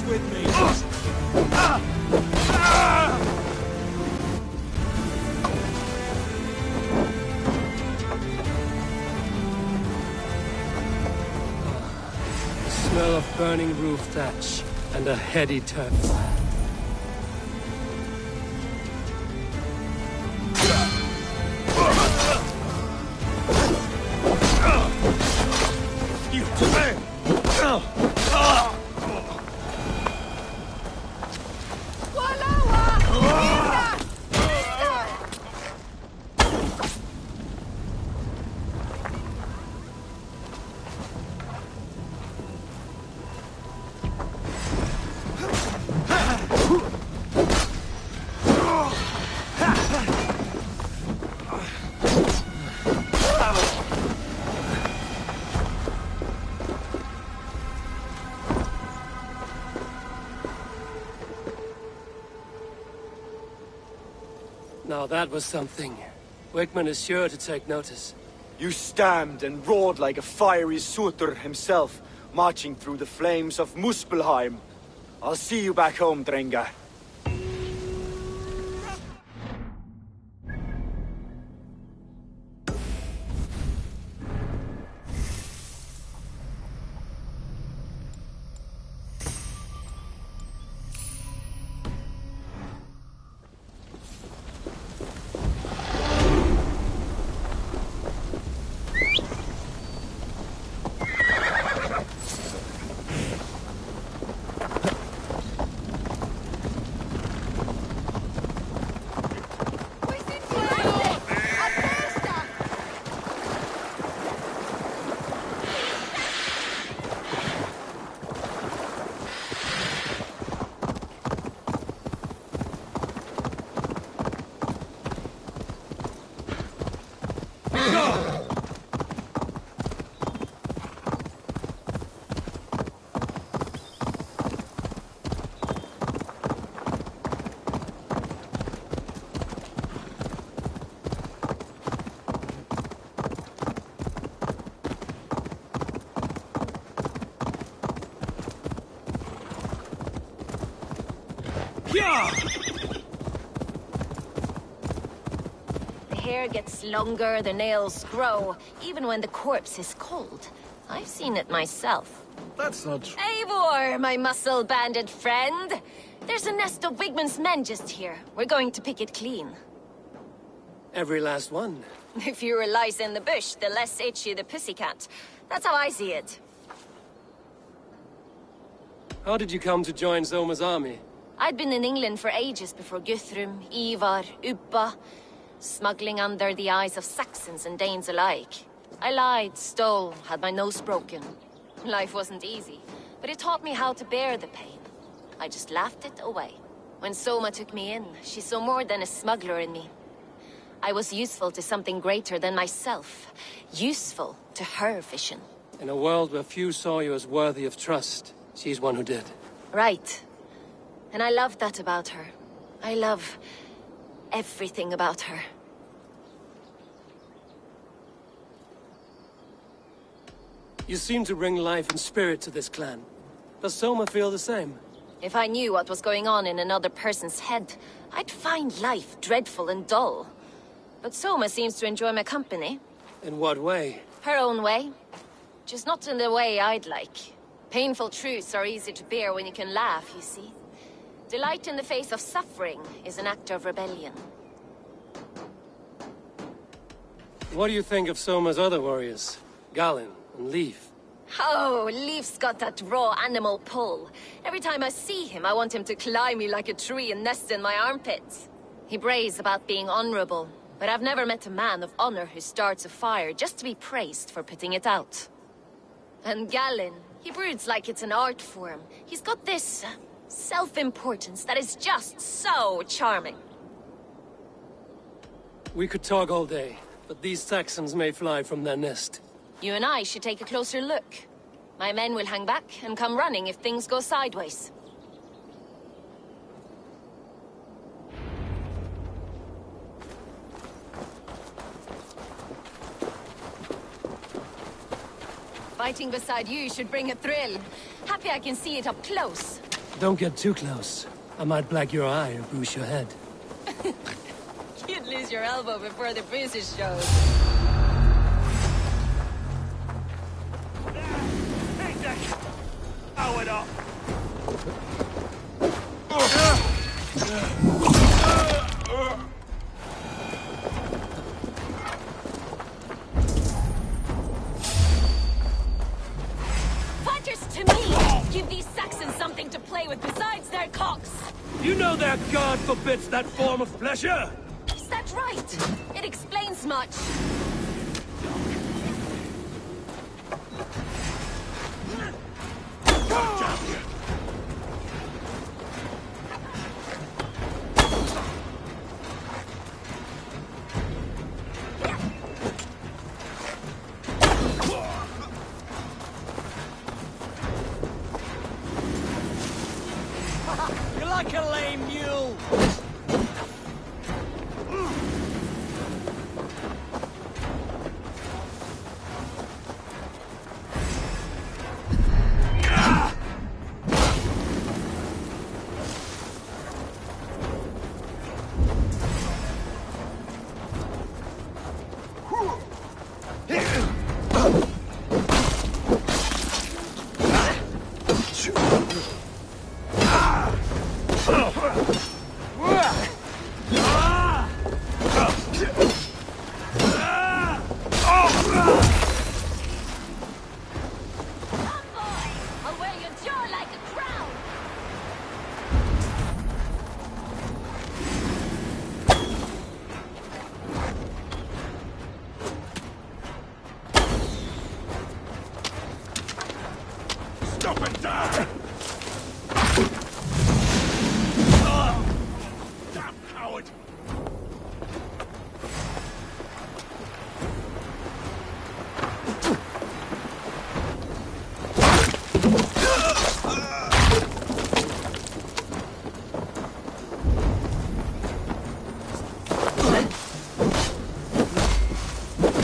this with me! The smell of burning roof thatch and a heady turf. Now that was something. Wickman is sure to take notice. You stamped and roared like a fiery Surtur himself, marching through the flames of Muspelheim. I'll see you back home, Drenga. The hair gets longer, the nails grow, even when the corpse is cold. I've seen it myself. That's not true. Eivor, my muscle-banded friend! There's a nest of Wigman's men just here. We're going to pick it clean. Every last one. The fewer lice in the bush, the less itchy the pussycat. That's how I see it. How did you come to join Zoma's army? I'd been in England for ages before Guthrum, Ivar, Ubba, smuggling under the eyes of Saxons and Danes alike. I lied, stole, had my nose broken. Life wasn't easy, but it taught me how to bear the pain. I just laughed it away. When Soma took me in, she saw more than a smuggler in me. I was useful to something greater than myself. Useful to her vision. In a world where few saw you as worthy of trust, she's one who did. Right. And I love that about her. I love everything about her. You seem to bring life and spirit to this clan. Does Soma feel the same? If I knew what was going on in another person's head, I'd find life dreadful and dull. But Soma seems to enjoy my company. In what way? Her own way. Just not in the way I'd like. Painful truths are easy to bear when you can laugh, you see. Delight in the face of suffering is an act of rebellion. What do you think of Soma's other warriors? Galen and Leaf? Oh, Leaf's got that raw animal pull. Every time I see him, I want him to climb me like a tree and nest in my armpits. He brays about being honorable, but I've never met a man of honor who starts a fire just to be praised for putting it out. And Galen, he broods like it's an art form. He's got this self-importance that is just so charming. We could talk all day, but these Saxons may fly from their nest. You and I should take a closer look. My men will hang back and come running if things go sideways. Fighting beside you should bring a thrill. Happy I can see it up close. Don't get too close. I might black your eye or bruise your head. You'd lose your elbow before the bruises showed. Take that! Throw it up! Fighters to me! Give these Saxons something to play with besides their cocks! You know their god forbids that form of pleasure! Is that right? It explains much. You're like a lame mule! I'll wear your jaw like a crown! Stop it, Dad! Damn coward!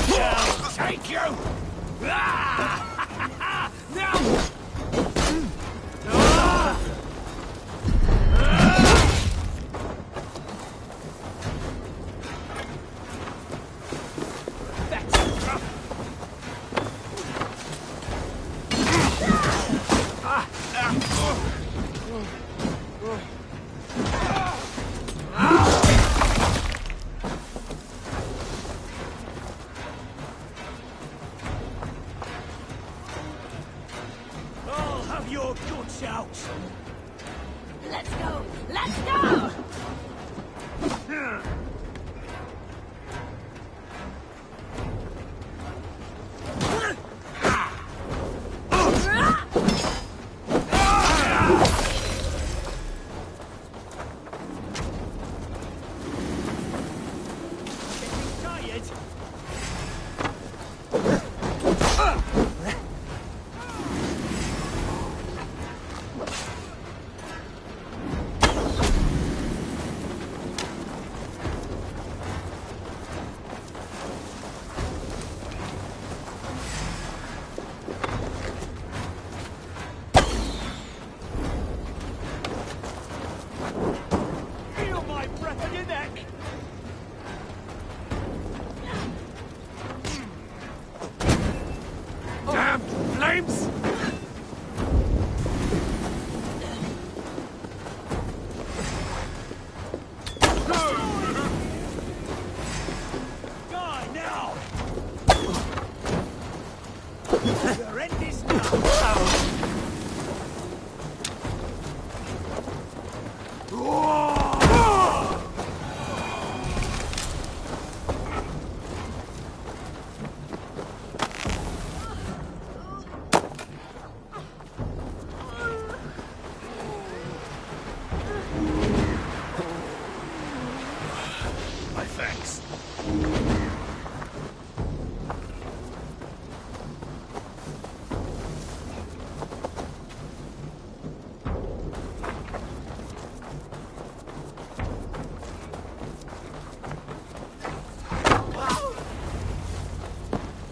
I'll take you! Now! I'll have your guts out! Let's go! Let's go! Tired? Feel my breath on your neck! Damn flames! Die now! Your end is now! My thanks.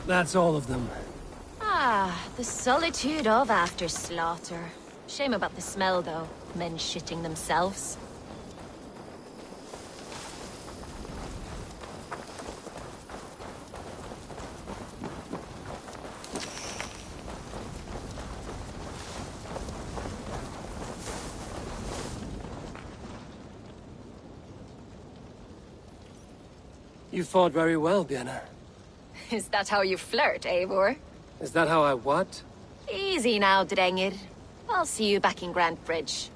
That's all of them. Ah, the solitude of after slaughter. Shame about the smell, though. Men shitting themselves. You fought very well, Björnar. Is that how you flirt, Eivor? Is that how I what? Easy now, Drengir. I'll see you back in Grand Bridge.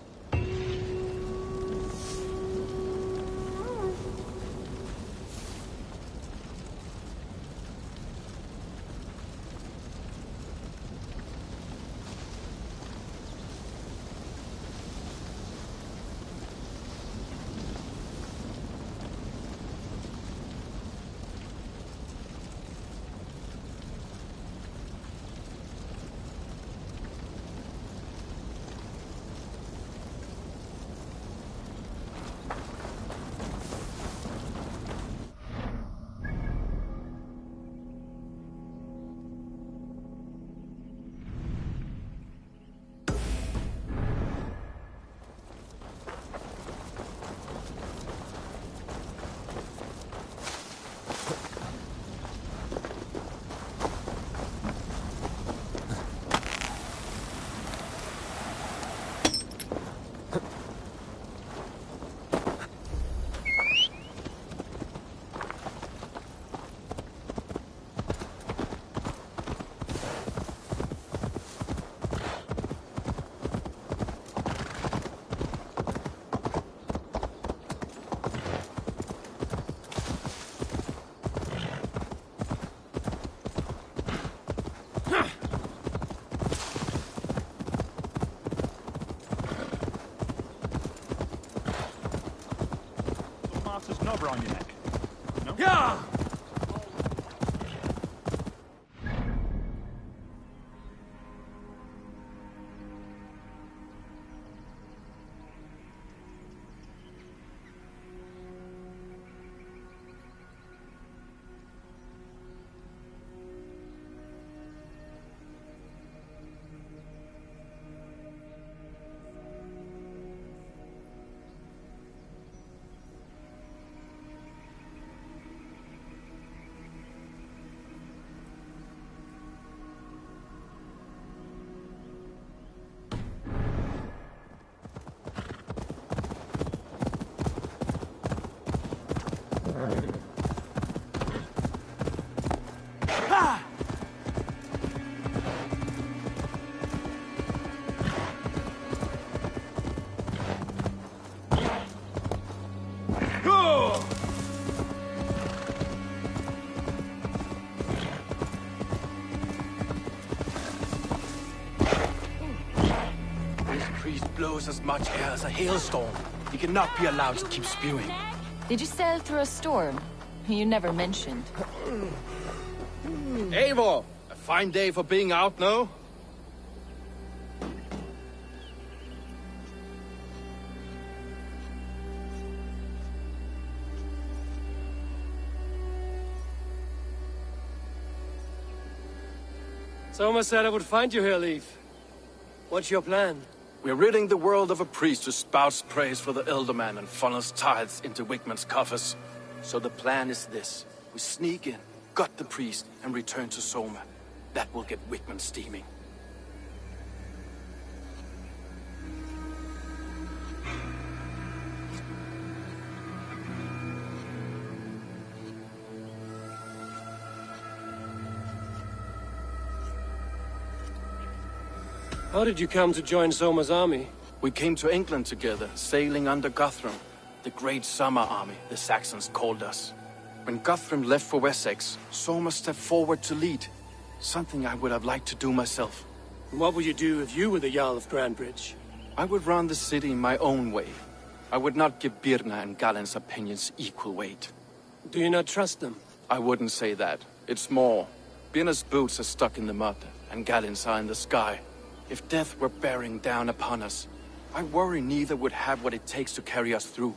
Knobber on your neck. No? Yeah! Blows as much air as a hailstorm. He cannot be allowed to keep spewing. Did you sail through a storm? You never mentioned. Eivor! A fine day for being out, no? Soma said I would find you here, Leif. What's your plan? We're ridding the world of a priest who spouts praise for the Elderman and funnels tithes into Wickman's coffers. So the plan is this. We sneak in, gut the priest, and return to Soma. That will get Wickman steaming. How did you come to join Soma's army? We came to England together, sailing under Guthrum. The Great Summer Army, the Saxons called us. When Guthrum left for Wessex, Soma stepped forward to lead. Something I would have liked to do myself. And what would you do if you were the Jarl of Grandbridge? I would run the city my own way. I would not give Birna and Galen's opinions equal weight. Do you not trust them? I wouldn't say that. It's more. Birna's boots are stuck in the mud, and Galen's are in the sky. If death were bearing down upon us, I worry neither would have what it takes to carry us through.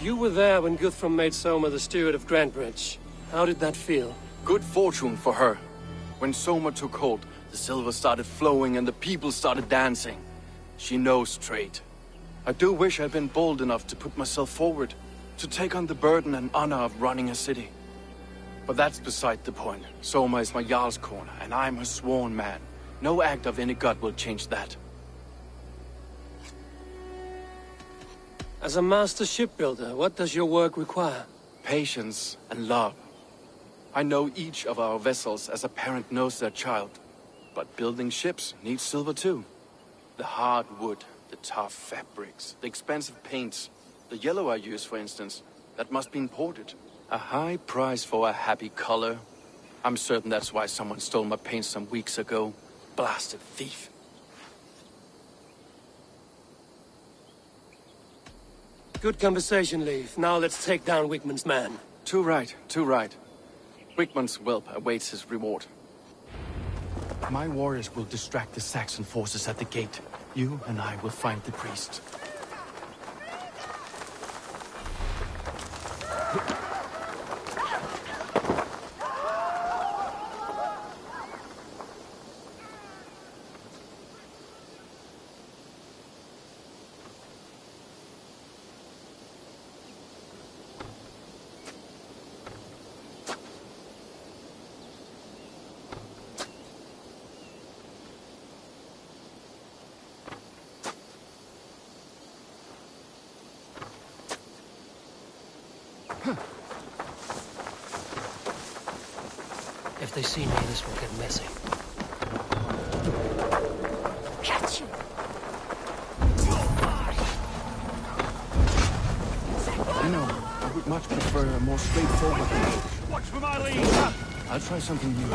You were there when Guthrum made Soma the steward of Grantebridge. How did that feel? Good fortune for her. When Soma took hold, the silver started flowing and the people started dancing. She knows trade. I do wish I'd been bold enough to put myself forward, to take on the burden and honor of running a city. But that's beside the point. Soma is my Jarl's corner, and I'm her sworn man. No act of any god will change that. As a master shipbuilder, what does your work require? Patience and love. I know each of our vessels as a parent knows their child. But building ships needs silver too. The hard wood, the tough fabrics, the expensive paints. The yellow I use, for instance, that must be imported. A high price for a happy color. I'm certain that's why someone stole my paint some weeks ago. Blasted thief. Good conversation, Leif. Now let's take down Wigmund's man. Too right, too right. Wigmund's whelp awaits his reward. My warriors will distract the Saxon forces at the gate. You and I will find the priest. If they see me, this will get messy. Catch you! You know, I would much prefer a more straightforward approach. Watch for my lead! I'll try something new.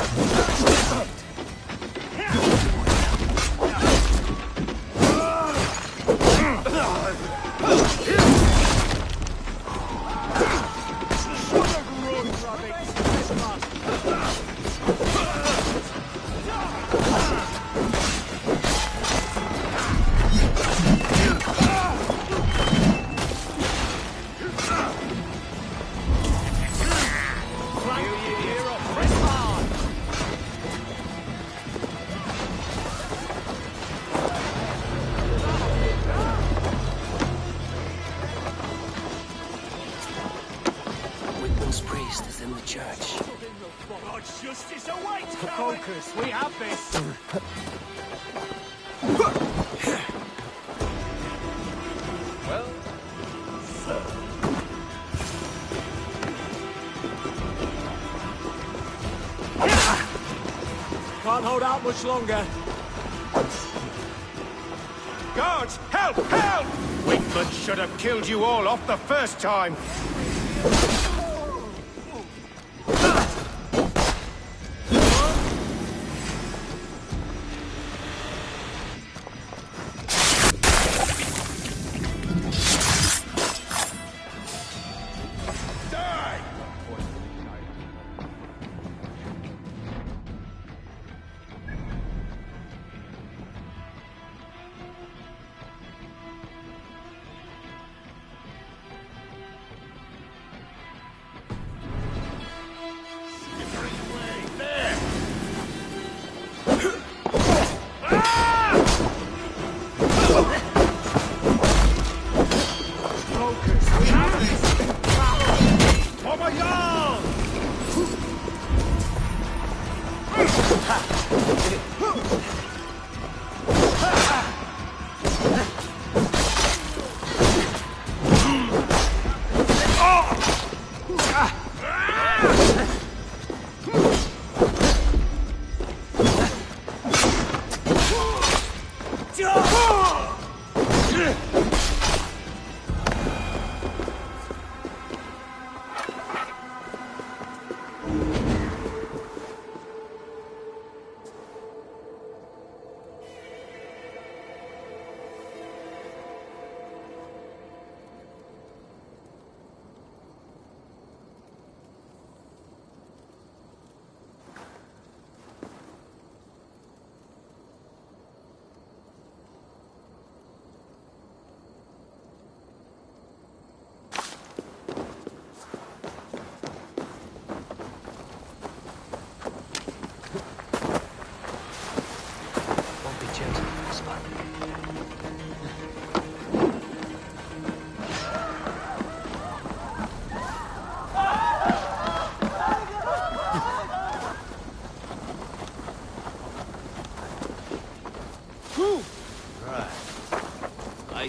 Priest is in the church. God's justice awaits! Focus, we have this! Well, Can't hold out much longer. Guards, help! Help! Wigmund should have killed you all off the first time.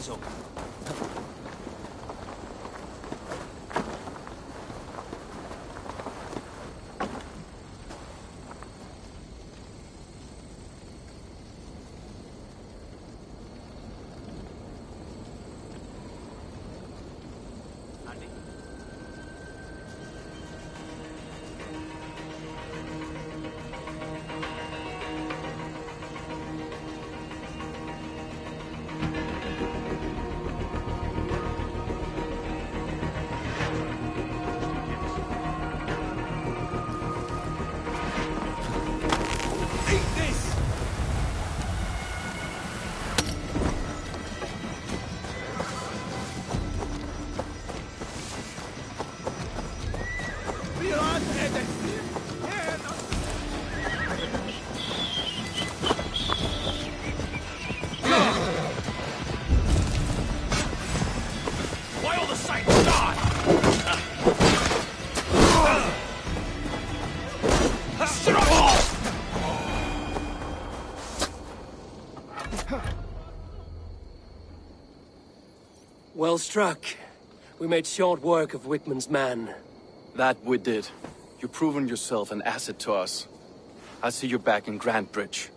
is open. Why all the sights gone? Well struck. We made short work of Wickman's man. That we did. You've proven yourself an asset to us. I'll see you back in Grantebridge.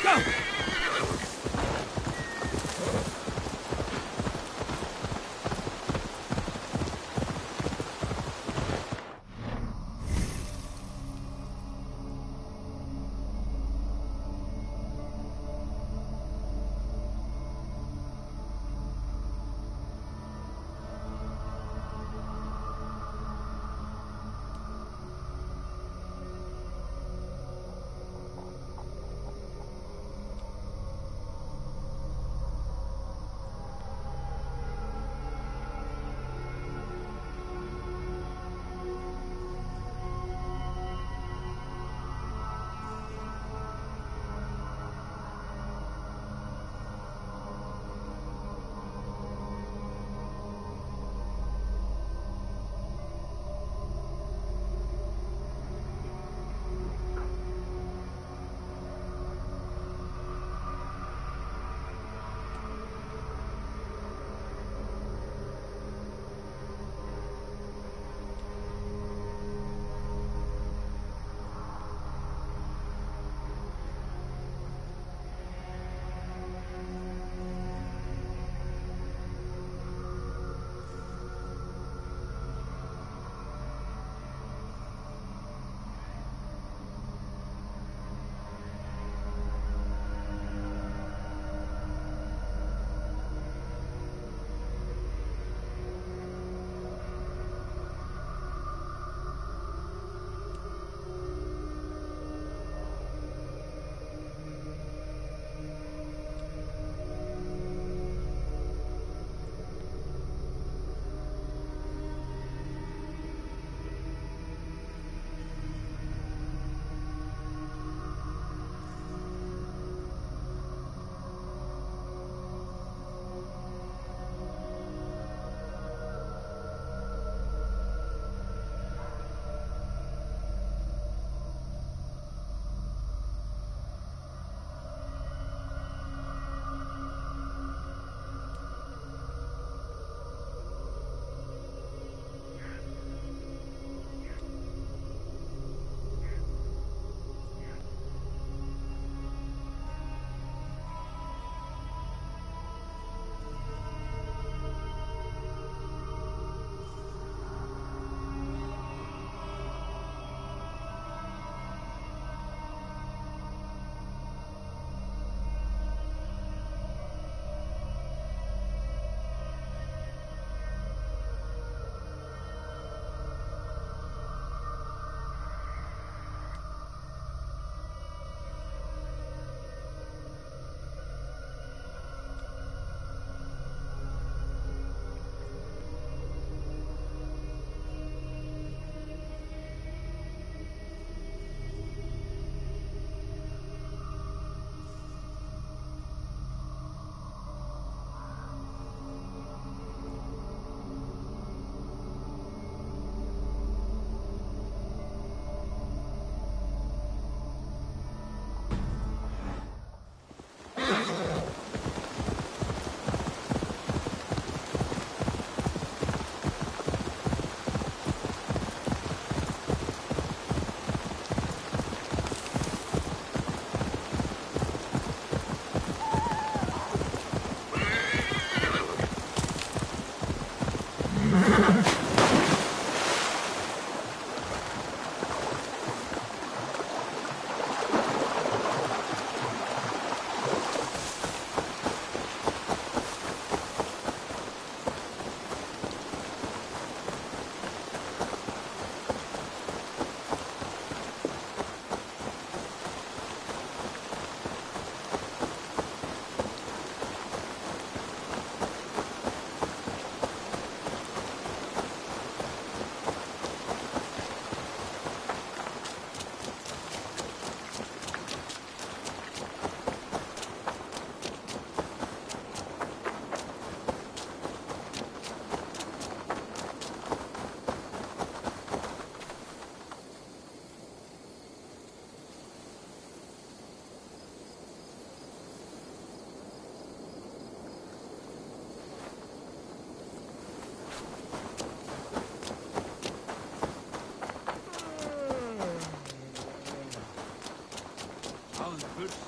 Go!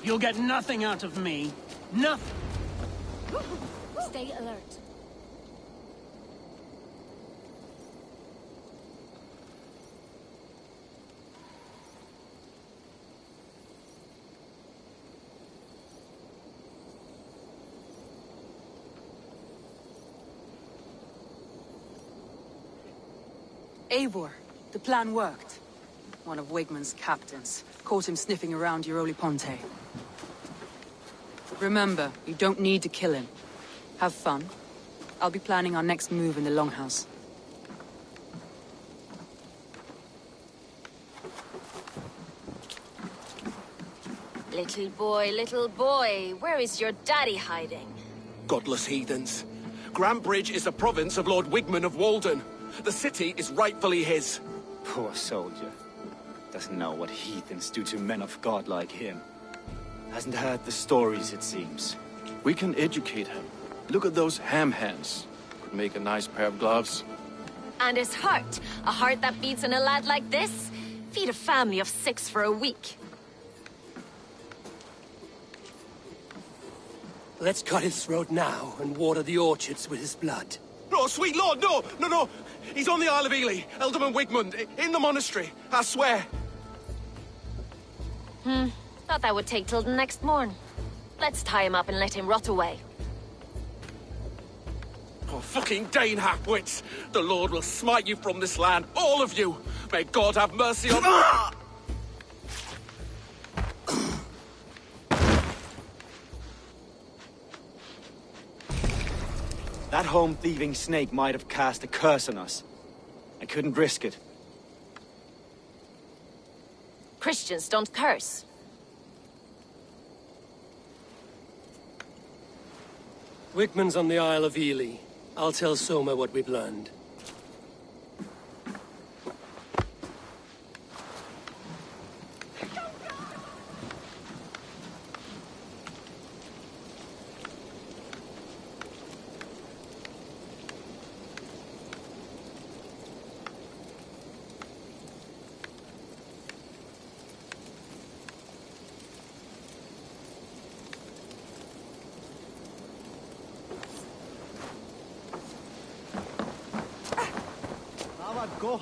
You'll get nothing out of me. Nothing. Stay alert. Eivor, the plan worked. One of Wigmund's captains caught him sniffing around Euroli Ponte. Remember, you don't need to kill him. Have fun. I'll be planning our next move in the Longhouse. Little boy, where is your daddy hiding? Godless heathens. Grantebridge is the province of Lord Wigmund of Walden. The city is rightfully his. Poor soldier. Doesn't know what heathens do to men of God like him. Hasn't heard the stories, it seems. We can educate him. Look at those ham hands. Could make a nice pair of gloves. And his heart. A heart that beats in a lad like this? Feed a family of 6 for a week. Let's cut his throat now and water the orchards with his blood. Oh, sweet lord, no! No, no! He's on the Isle of Ely, Ealdorman Wigmund, in the monastery, I swear. Thought that would take till the next morn. Let's tie him up and let him rot away. Oh, fucking Dane halfwits! The Lord will smite you from this land, all of you! May God have mercy on... That home-thieving snake might have cast a curse on us. I couldn't risk it. Christians don't curse. Wigmund's on the Isle of Ely. I'll tell Soma what we've learned. Go.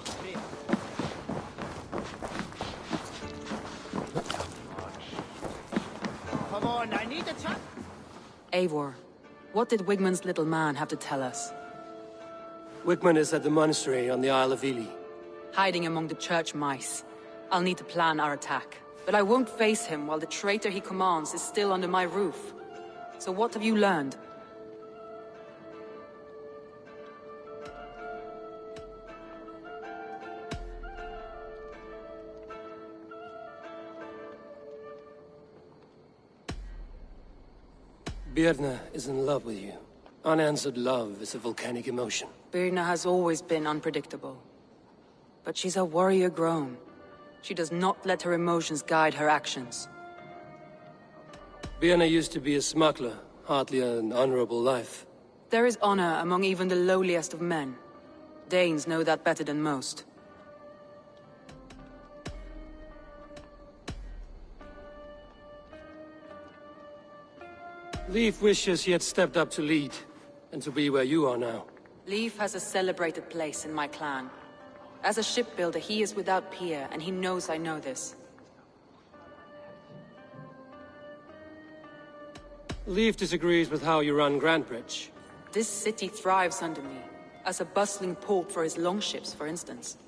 Come on, I need a chat. Eivor, what did Wigmund's little man have to tell us? Wigmund is at the monastery on the Isle of Ely. Hiding among the church mice. I'll need to plan our attack. But I won't face him while the traitor he commands is still under my roof. So what have you learned? Birna is in love with you. Unanswered love is a volcanic emotion. Birna has always been unpredictable. But she's a warrior grown. She does not let her emotions guide her actions. Birna used to be a smuggler, hardly an honorable life. There is honor among even the lowliest of men. Danes know that better than most. Leif wishes he had stepped up to lead, and to be where you are now. Leif has a celebrated place in my clan. As a shipbuilder, he is without peer, and he knows I know this. Leif disagrees with how you run Grantebridge. This city thrives under me, as a bustling port for his longships, for instance.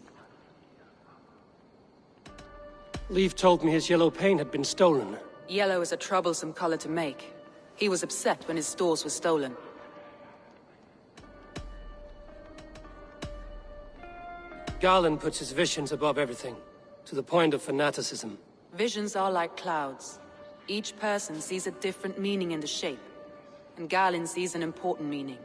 Leif told me his yellow paint had been stolen. Yellow is a troublesome color to make. He was upset when his stores were stolen. Garland puts his visions above everything, to the point of fanaticism. Visions are like clouds. Each person sees a different meaning in the shape, and Garland sees an important meaning.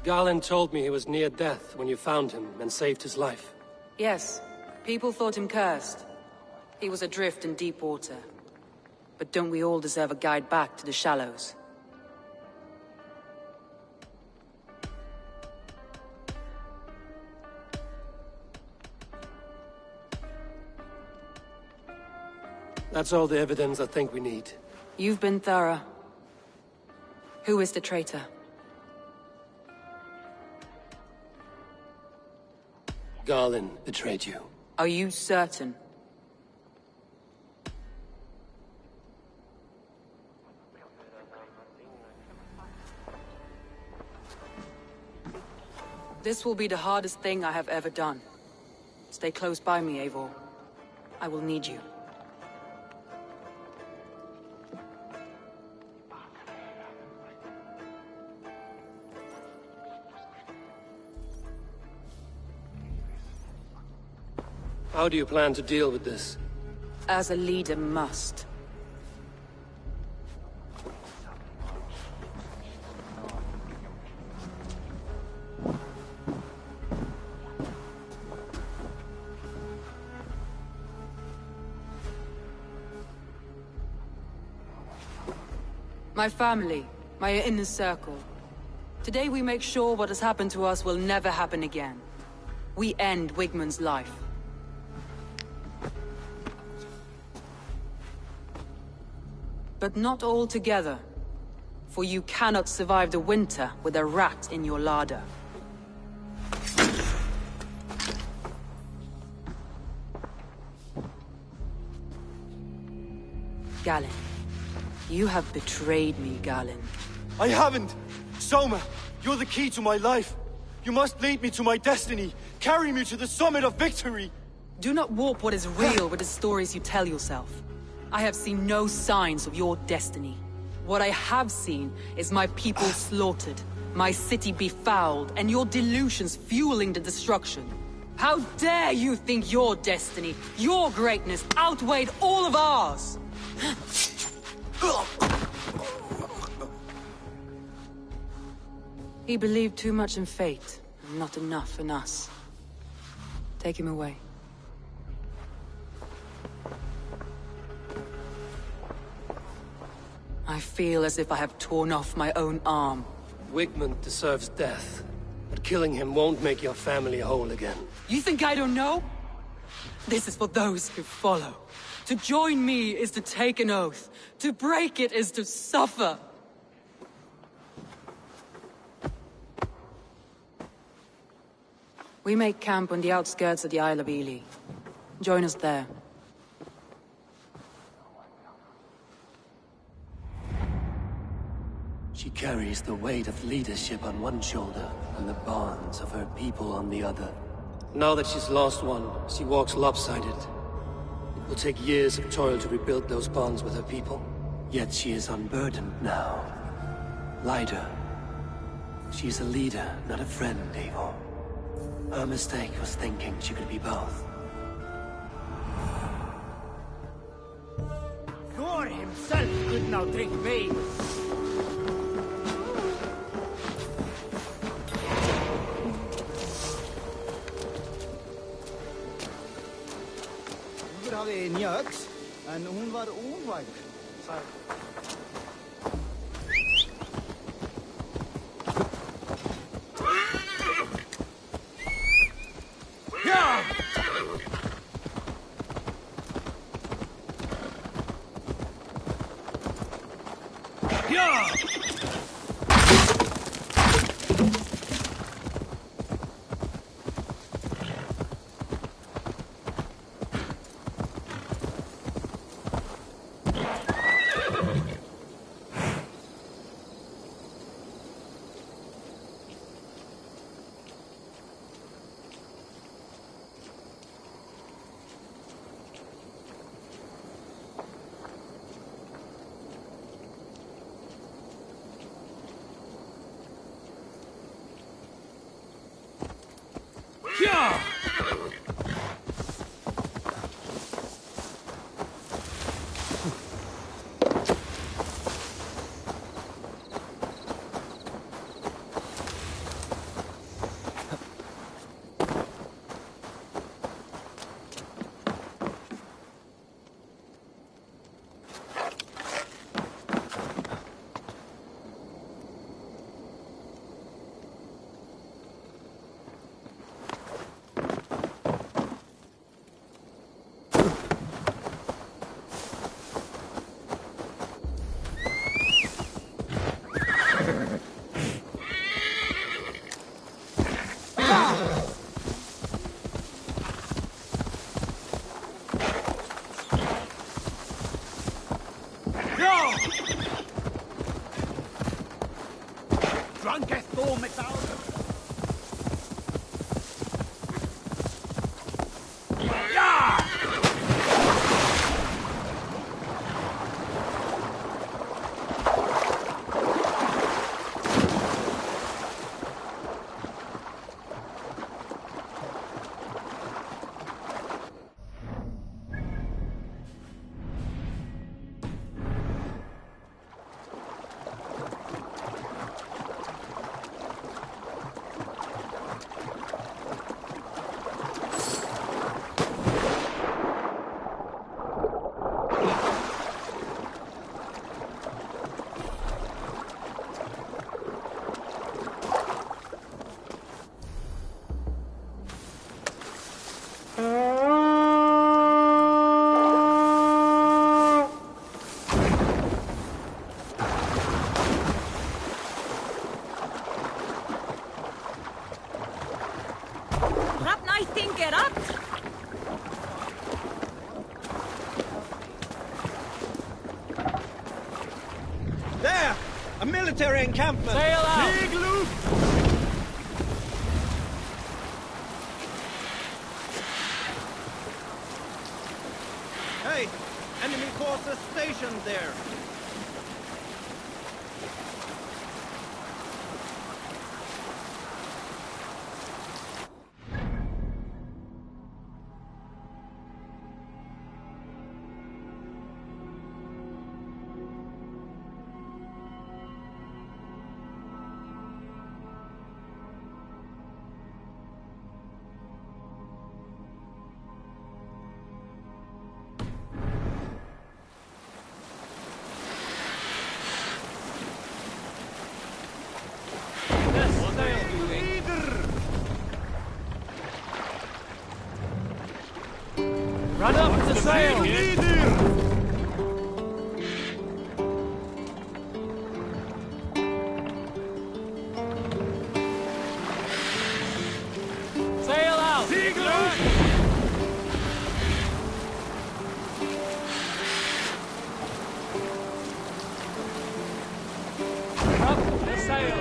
Garland told me he was near death when you found him and saved his life. Yes, People thought him cursed. He was adrift in deep water. But don't we all deserve a guide back to the shallows? That's all the evidence I think we need. You've been thorough. Who is the traitor? Garlin betrayed you. Are you certain? This will be the hardest thing I have ever done. Stay close by me, Eivor. I will need you. How do you plan to deal with this? As a leader must. My family, my inner circle. Today we make sure what has happened to us will never happen again. We end Wigmund's life. But not all together. For you cannot survive the winter with a rat in your larder. Galinn. You have betrayed me, Galinn. I haven't! Soma, you're the key to my life. You must lead me to my destiny. Carry me to the summit of victory. Do not warp what is real with the stories you tell yourself. I have seen no signs of your destiny. What I have seen is my people slaughtered, my city befouled, and your delusions fueling the destruction. How dare you think your destiny, your greatness, outweighed all of ours? He believed too much in fate, and not enough in us. Take him away. I feel as if I have torn off my own arm. Wigmund deserves death, but killing him won't make your family whole again. You think I don't know? This is for those who follow. To join me is to take an oath. To break it is to suffer. We make camp on the outskirts of the Isle of Ely. Join us there. She carries the weight of leadership on one shoulder, and the bonds of her people on the other. Now that she's lost one, she walks lopsided. It will take years of toil to rebuild those bonds with her people. Yet she is unburdened now. Lighter. She is a leader, not a friend, Eivor. Her mistake was thinking she could be both. Thor himself could now drink vein. Har vi en ny øks, men hun var overveilig. Ja! Ja! metall. There! A military encampment! Sail out! Big loop! Hey! Enemy forces stationed there! Run up the sail! Sail out! Up the sail!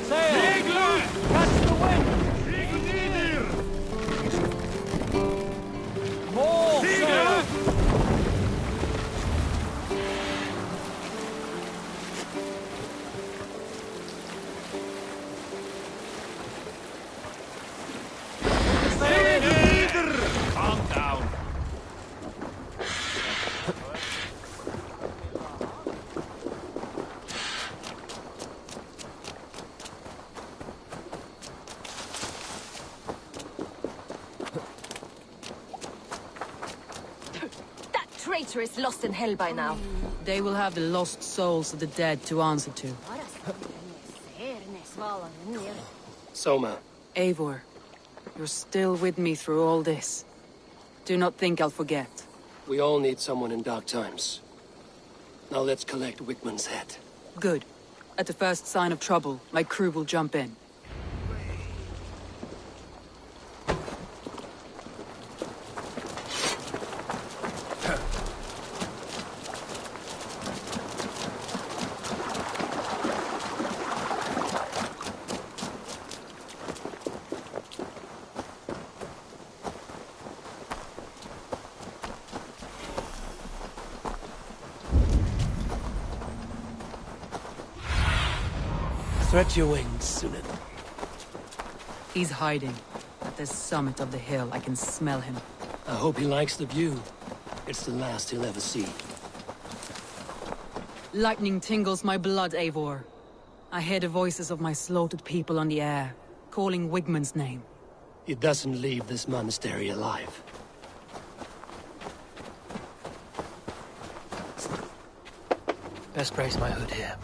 Sail! Catch the wind! More sail! Calm down. That traitor is lost in hell by now. They will have the lost souls of the dead to answer to. Soma. Eivor, you're still with me through all this. Do not think I'll forget. We all need someone in dark times. Now let's collect Wickman's head. Good. At the first sign of trouble, my crew will jump in. Stretch your wings, Sunan. He's hiding. At the summit of the hill, I can smell him. I hope he likes the view. It's the last he'll ever see. Lightning tingles my blood, Eivor. I hear the voices of my slaughtered people on the air, calling Wigmund's name. He doesn't leave this monastery alive. Best brace my hood here.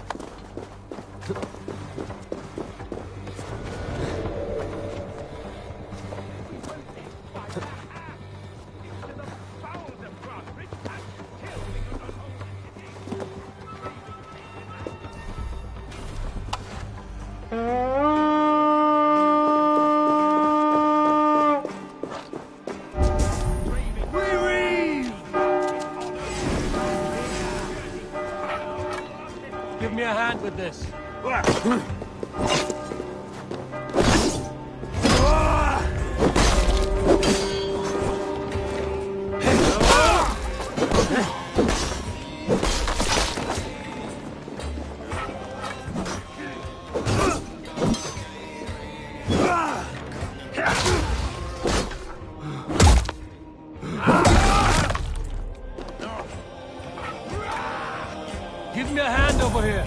with this. Give me a hand over here.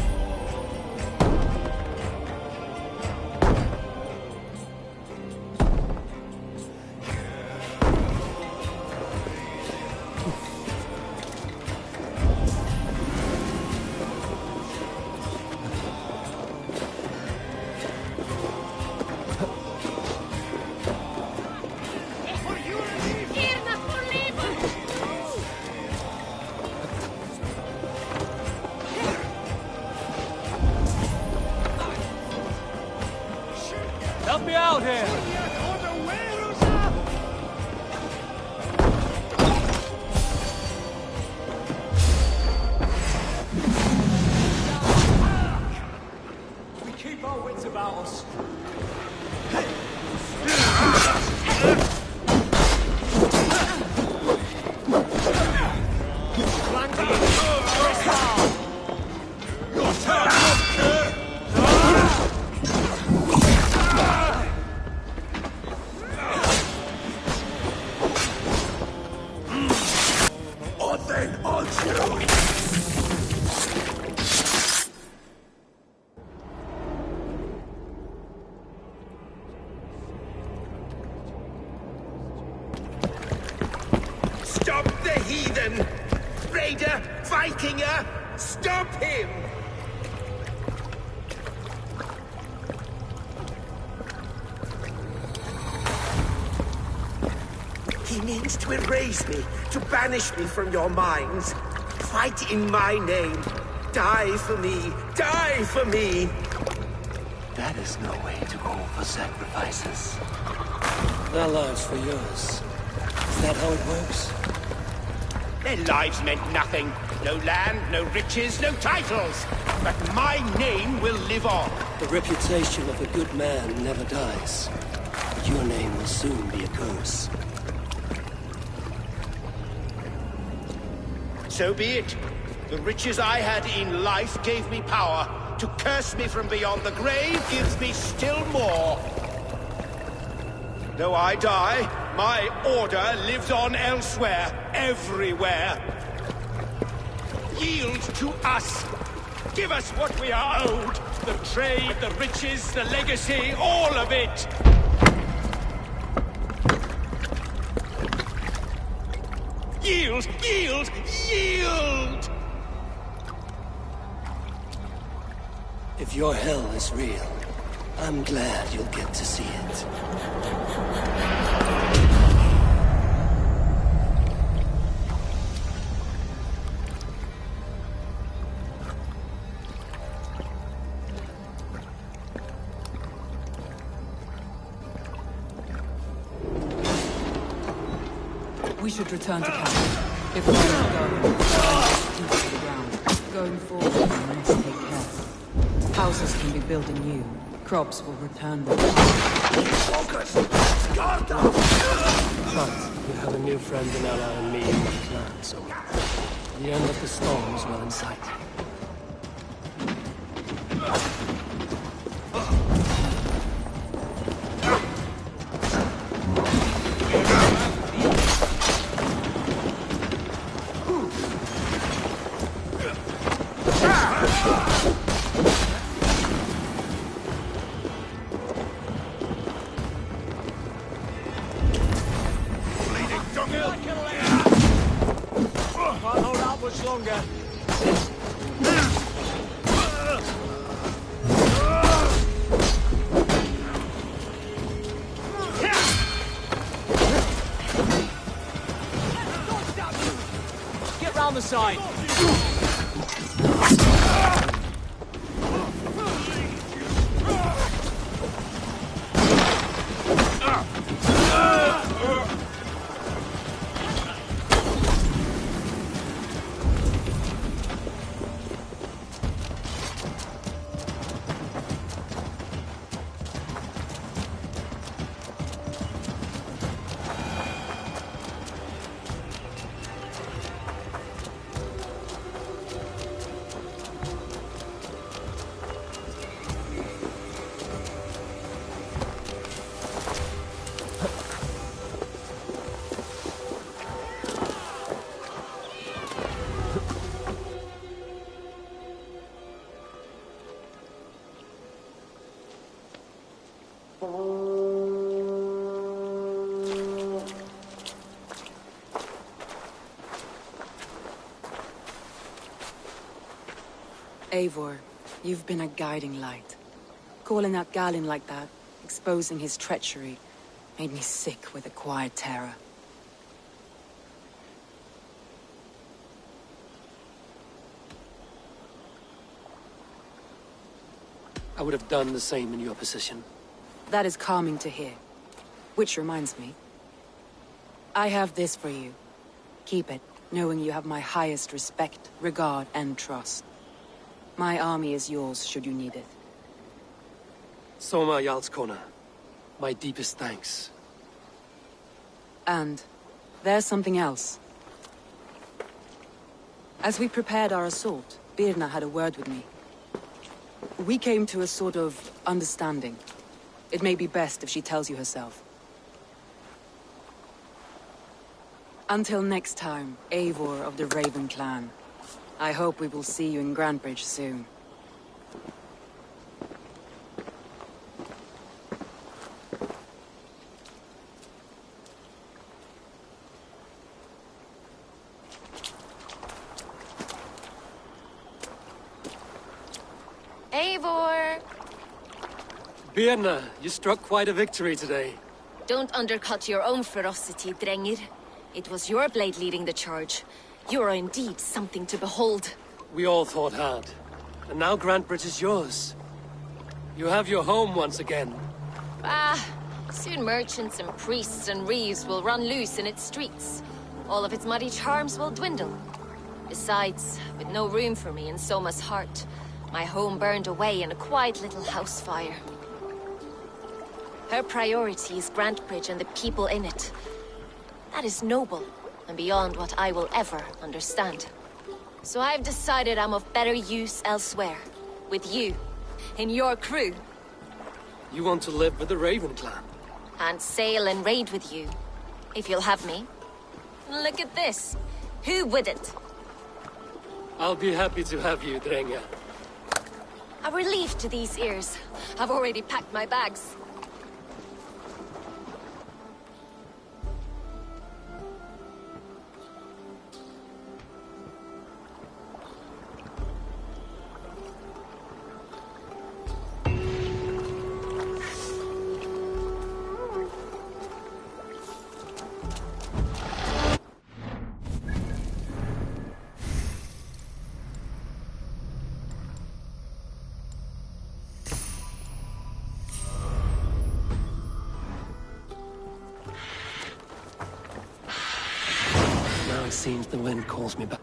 Help me out here! We keep our wits about us. Stop the heathen! Raider! Vikinger! Stop him! He means to erase me, to banish me from your minds. Fight in my name. Die for me! Die for me! That is no way to offer sacrifices. Their lives for yours. Is that how it works? Their lives meant nothing. No land, no riches, no titles. But my name will live on. The reputation of a good man never dies. But your name will soon be a curse. So be it. The riches I had in life gave me power. To curse me from beyond the grave gives me still more. Though I die, my order lives on elsewhere, everywhere. Yield to us. Give us what we are owed. The trade, the riches, the legacy, all of it. Yield, yield, yield! If your hell is real, I'm glad you'll get to see it. We should return to camp. If we're not going, the deep to the ground. Going forward, we must take care. Houses can be built anew. Crops will return with Focus! Sparta! But you have a new friend and ally in me and my clan, so the end of the storm is well in sight. Can't hold out much longer. Get round the side. Eivor, you've been a guiding light. Calling out Galinn like that, exposing his treachery, made me sick with a quiet terror. I would have done the same in your position. That is calming to hear. Which reminds me. I have this for you. Keep it, knowing you have my highest respect, regard, and trust. My army is yours, should you need it. Soma Jarlskona, my deepest thanks. And there's something else. As we prepared our assault, Birna had a word with me. We came to a sort of understanding. It may be best if she tells you herself. Until next time, Eivor of the Raven Clan. I hope we will see you in Grantebridge soon. Eivor! Birna, you struck quite a victory today. Don't undercut your own ferocity, Drengir. It was your blade leading the charge. You are indeed something to behold. We all fought hard. And now Grantebridge is yours. You have your home once again. Soon merchants and priests and reeves will run loose in its streets. All of its muddy charms will dwindle. Besides, with no room for me in Soma's heart, my home burned away in a quiet little house fire. Her priority is Grantebridge and the people in it. That is noble, and beyond what I will ever understand. So I've decided I'm of better use elsewhere. With you. In your crew. You want to live with the Raven Clan? And sail and raid with you. If you'll have me. Look at this. Who wouldn't? I'll be happy to have you, Drengr. A relief to these ears. I've already packed my bags. It seems the wind calls me back.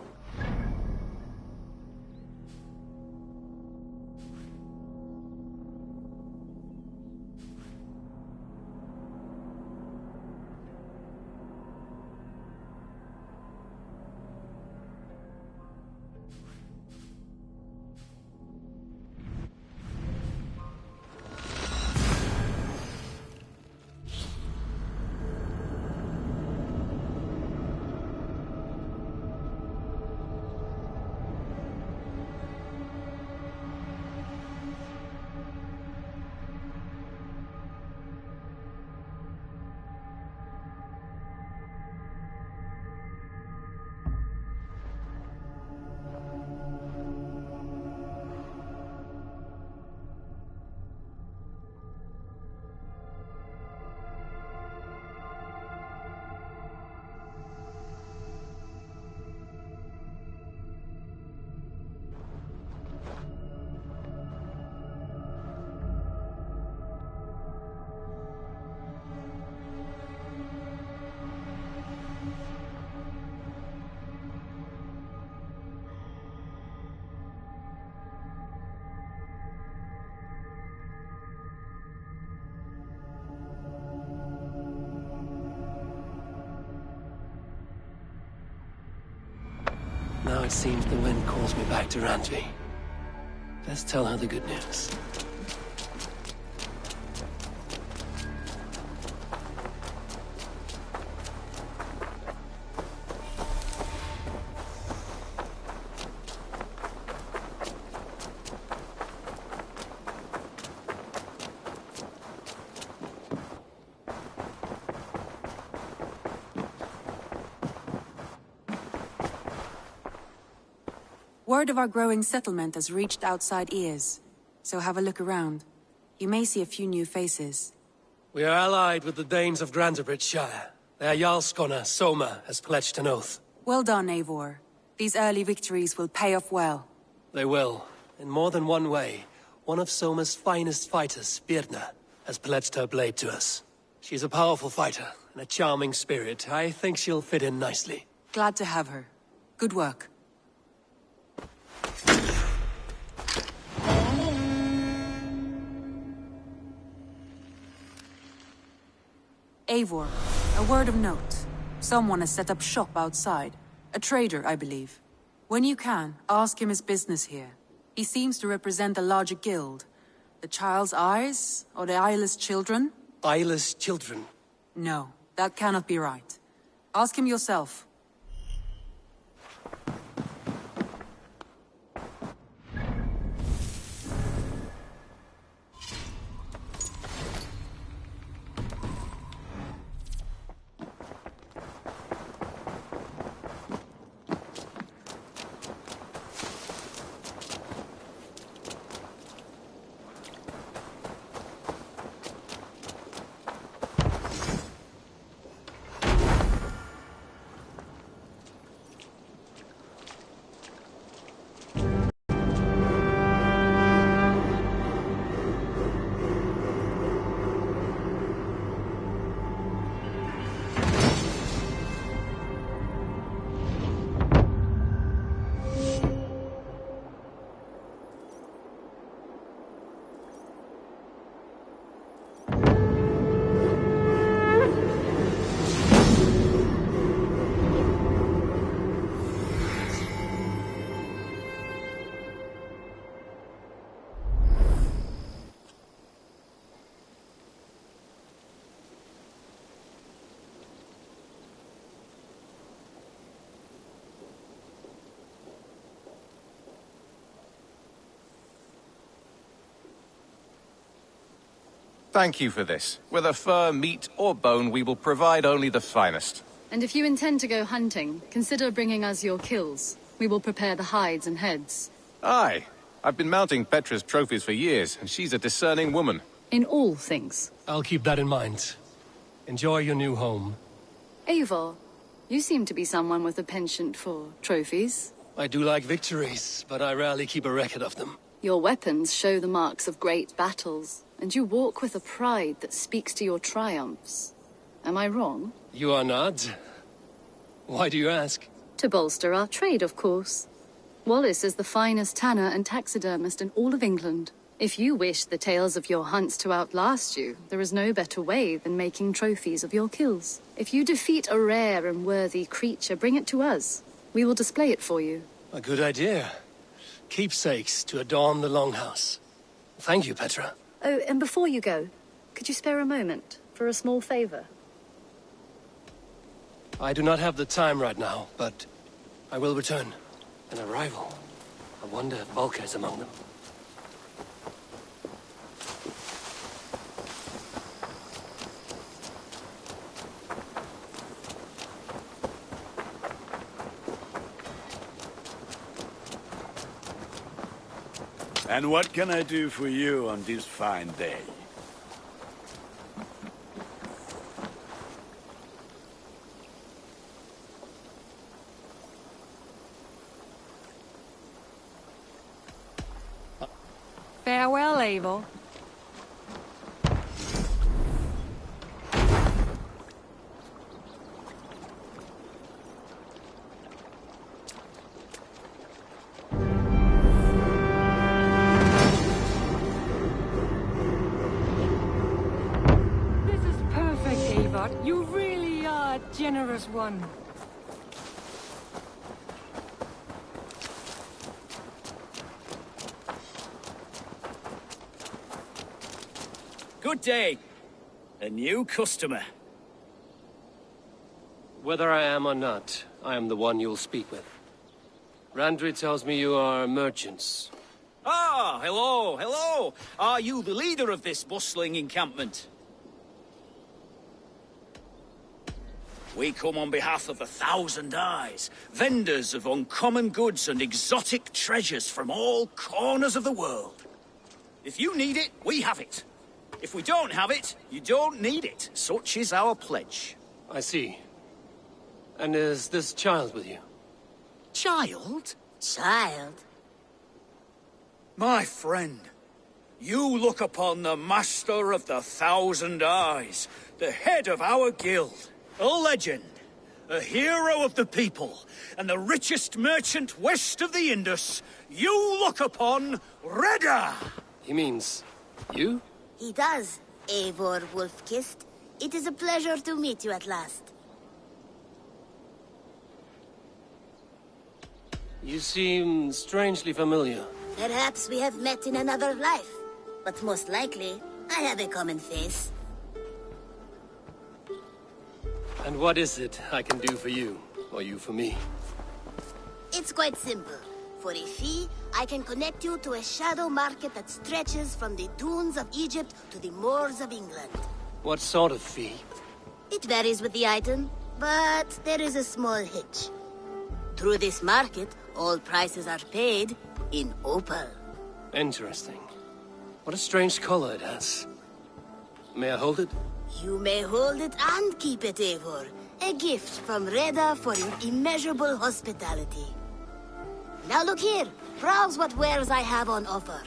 Now it seems the wind calls me back to Randvi. Let's tell her the good news. Word of our growing settlement has reached outside ears, so have a look around. You may see a few new faces. We are allied with the Danes of Grantebridgeshire. Their Jarlskona, Soma, has pledged an oath. Well done, Eivor. These early victories will pay off well. They will, in more than one way. One of Soma's finest fighters, Birna, has pledged her blade to us. She's a powerful fighter, and a charming spirit. I think she'll fit in nicely. Glad to have her. Good work. Eivor, a word of note. Someone has set up shop outside. A trader, I believe. When you can, ask him his business here. He seems to represent a larger guild. The Child's Eyes, or the Eyeless Children? Eyeless children? No, that cannot be right. Ask him yourself. Thank you for this. Whether fur, meat, or bone, we will provide only the finest. And if you intend to go hunting, consider bringing us your kills. We will prepare the hides and heads. Aye. I've been mounting Petra's trophies for years, and she's a discerning woman. In all things. I'll keep that in mind. Enjoy your new home. Eivor, you seem to be someone with a penchant for trophies. I do like victories, but I rarely keep a record of them. Your weapons show the marks of great battles, and you walk with a pride that speaks to your triumphs. Am I wrong? You are not. Why do you ask? To bolster our trade, of course. Wallace is the finest tanner and taxidermist in all of England. If you wish the tales of your hunts to outlast you, there is no better way than making trophies of your kills. If you defeat a rare and worthy creature, bring it to us. We will display it for you. A good idea. Keepsakes to adorn the longhouse. Thank you, Petra. Oh, and before you go, could you spare a moment for a small favor? I do not have the time right now, but I will return. An arrival. I wonder if Volker is among them. And what can I do for you on this fine day? Farewell, Eivor. You really are a generous one. Good day. A new customer. Whether I am or not, I am the one you'll speak with. Randri tells me you are merchants. Ah, hello, hello. Are you the leader of this bustling encampment? We come on behalf of the Thousand Eyes, vendors of uncommon goods and exotic treasures from all corners of the world. If you need it, we have it. If we don't have it, you don't need it. Such is our pledge. I see. And is this child with you? Child? Child? My friend, you look upon the Master of the Thousand Eyes, the head of our guild, a legend, a hero of the people, and the richest merchant west of the Indus. You look upon Reda! He means you? He does, Eivor Wolf-Kissed. It is a pleasure to meet you at last. You seem strangely familiar. Perhaps we have met in another life, but most likely, I have a common face. And what is it I can do for you, or you for me? It's quite simple. For a fee, I can connect you to a shadow market that stretches from the dunes of Egypt to the moors of England. What sort of fee? It varies with the item, but there is a small hitch. Through this market, all prices are paid in opal. Interesting. What a strange color it has. May I hold it? You may hold it and keep it, Eivor. A gift from Reda for your immeasurable hospitality. Now look here. Browse what wares I have on offer.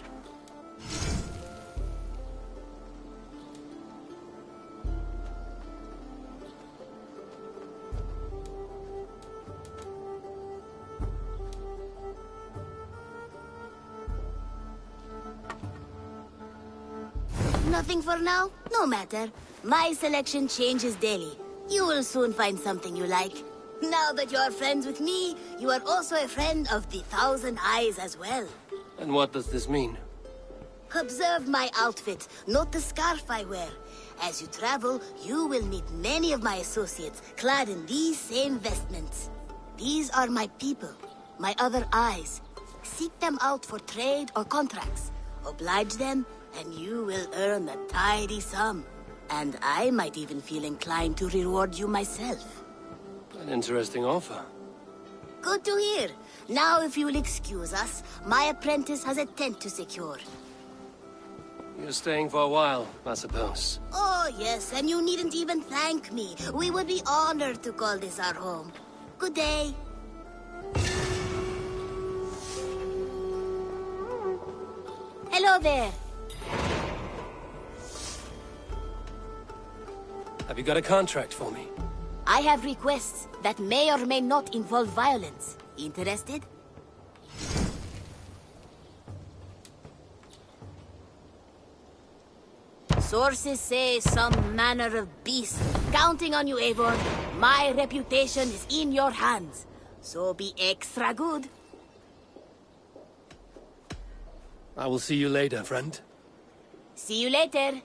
Nothing for now? No matter. My selection changes daily. You will soon find something you like. Now that you are friends with me, you are also a friend of the Thousand Eyes as well. And what does this mean? Observe my outfit, note the scarf I wear. As you travel, you will meet many of my associates, clad in these same vestments. These are my people, my other eyes. Seek them out for trade or contracts. Oblige them, and you will earn a tidy sum. And I might even feel inclined to reward you myself. An interesting offer. Good to hear. Now, if you will excuse us, my apprentice has a tent to secure. You're staying for a while, I suppose. Oh, yes, and you needn't even thank me. We would be honored to call this our home. Good day. Hello there. Have you got a contract for me? I have requests that may or may not involve violence. Interested? Sources say some manner of beast. Counting on you, Eivor. My reputation is in your hands. So be extra good. I will see you later, friend. See you later.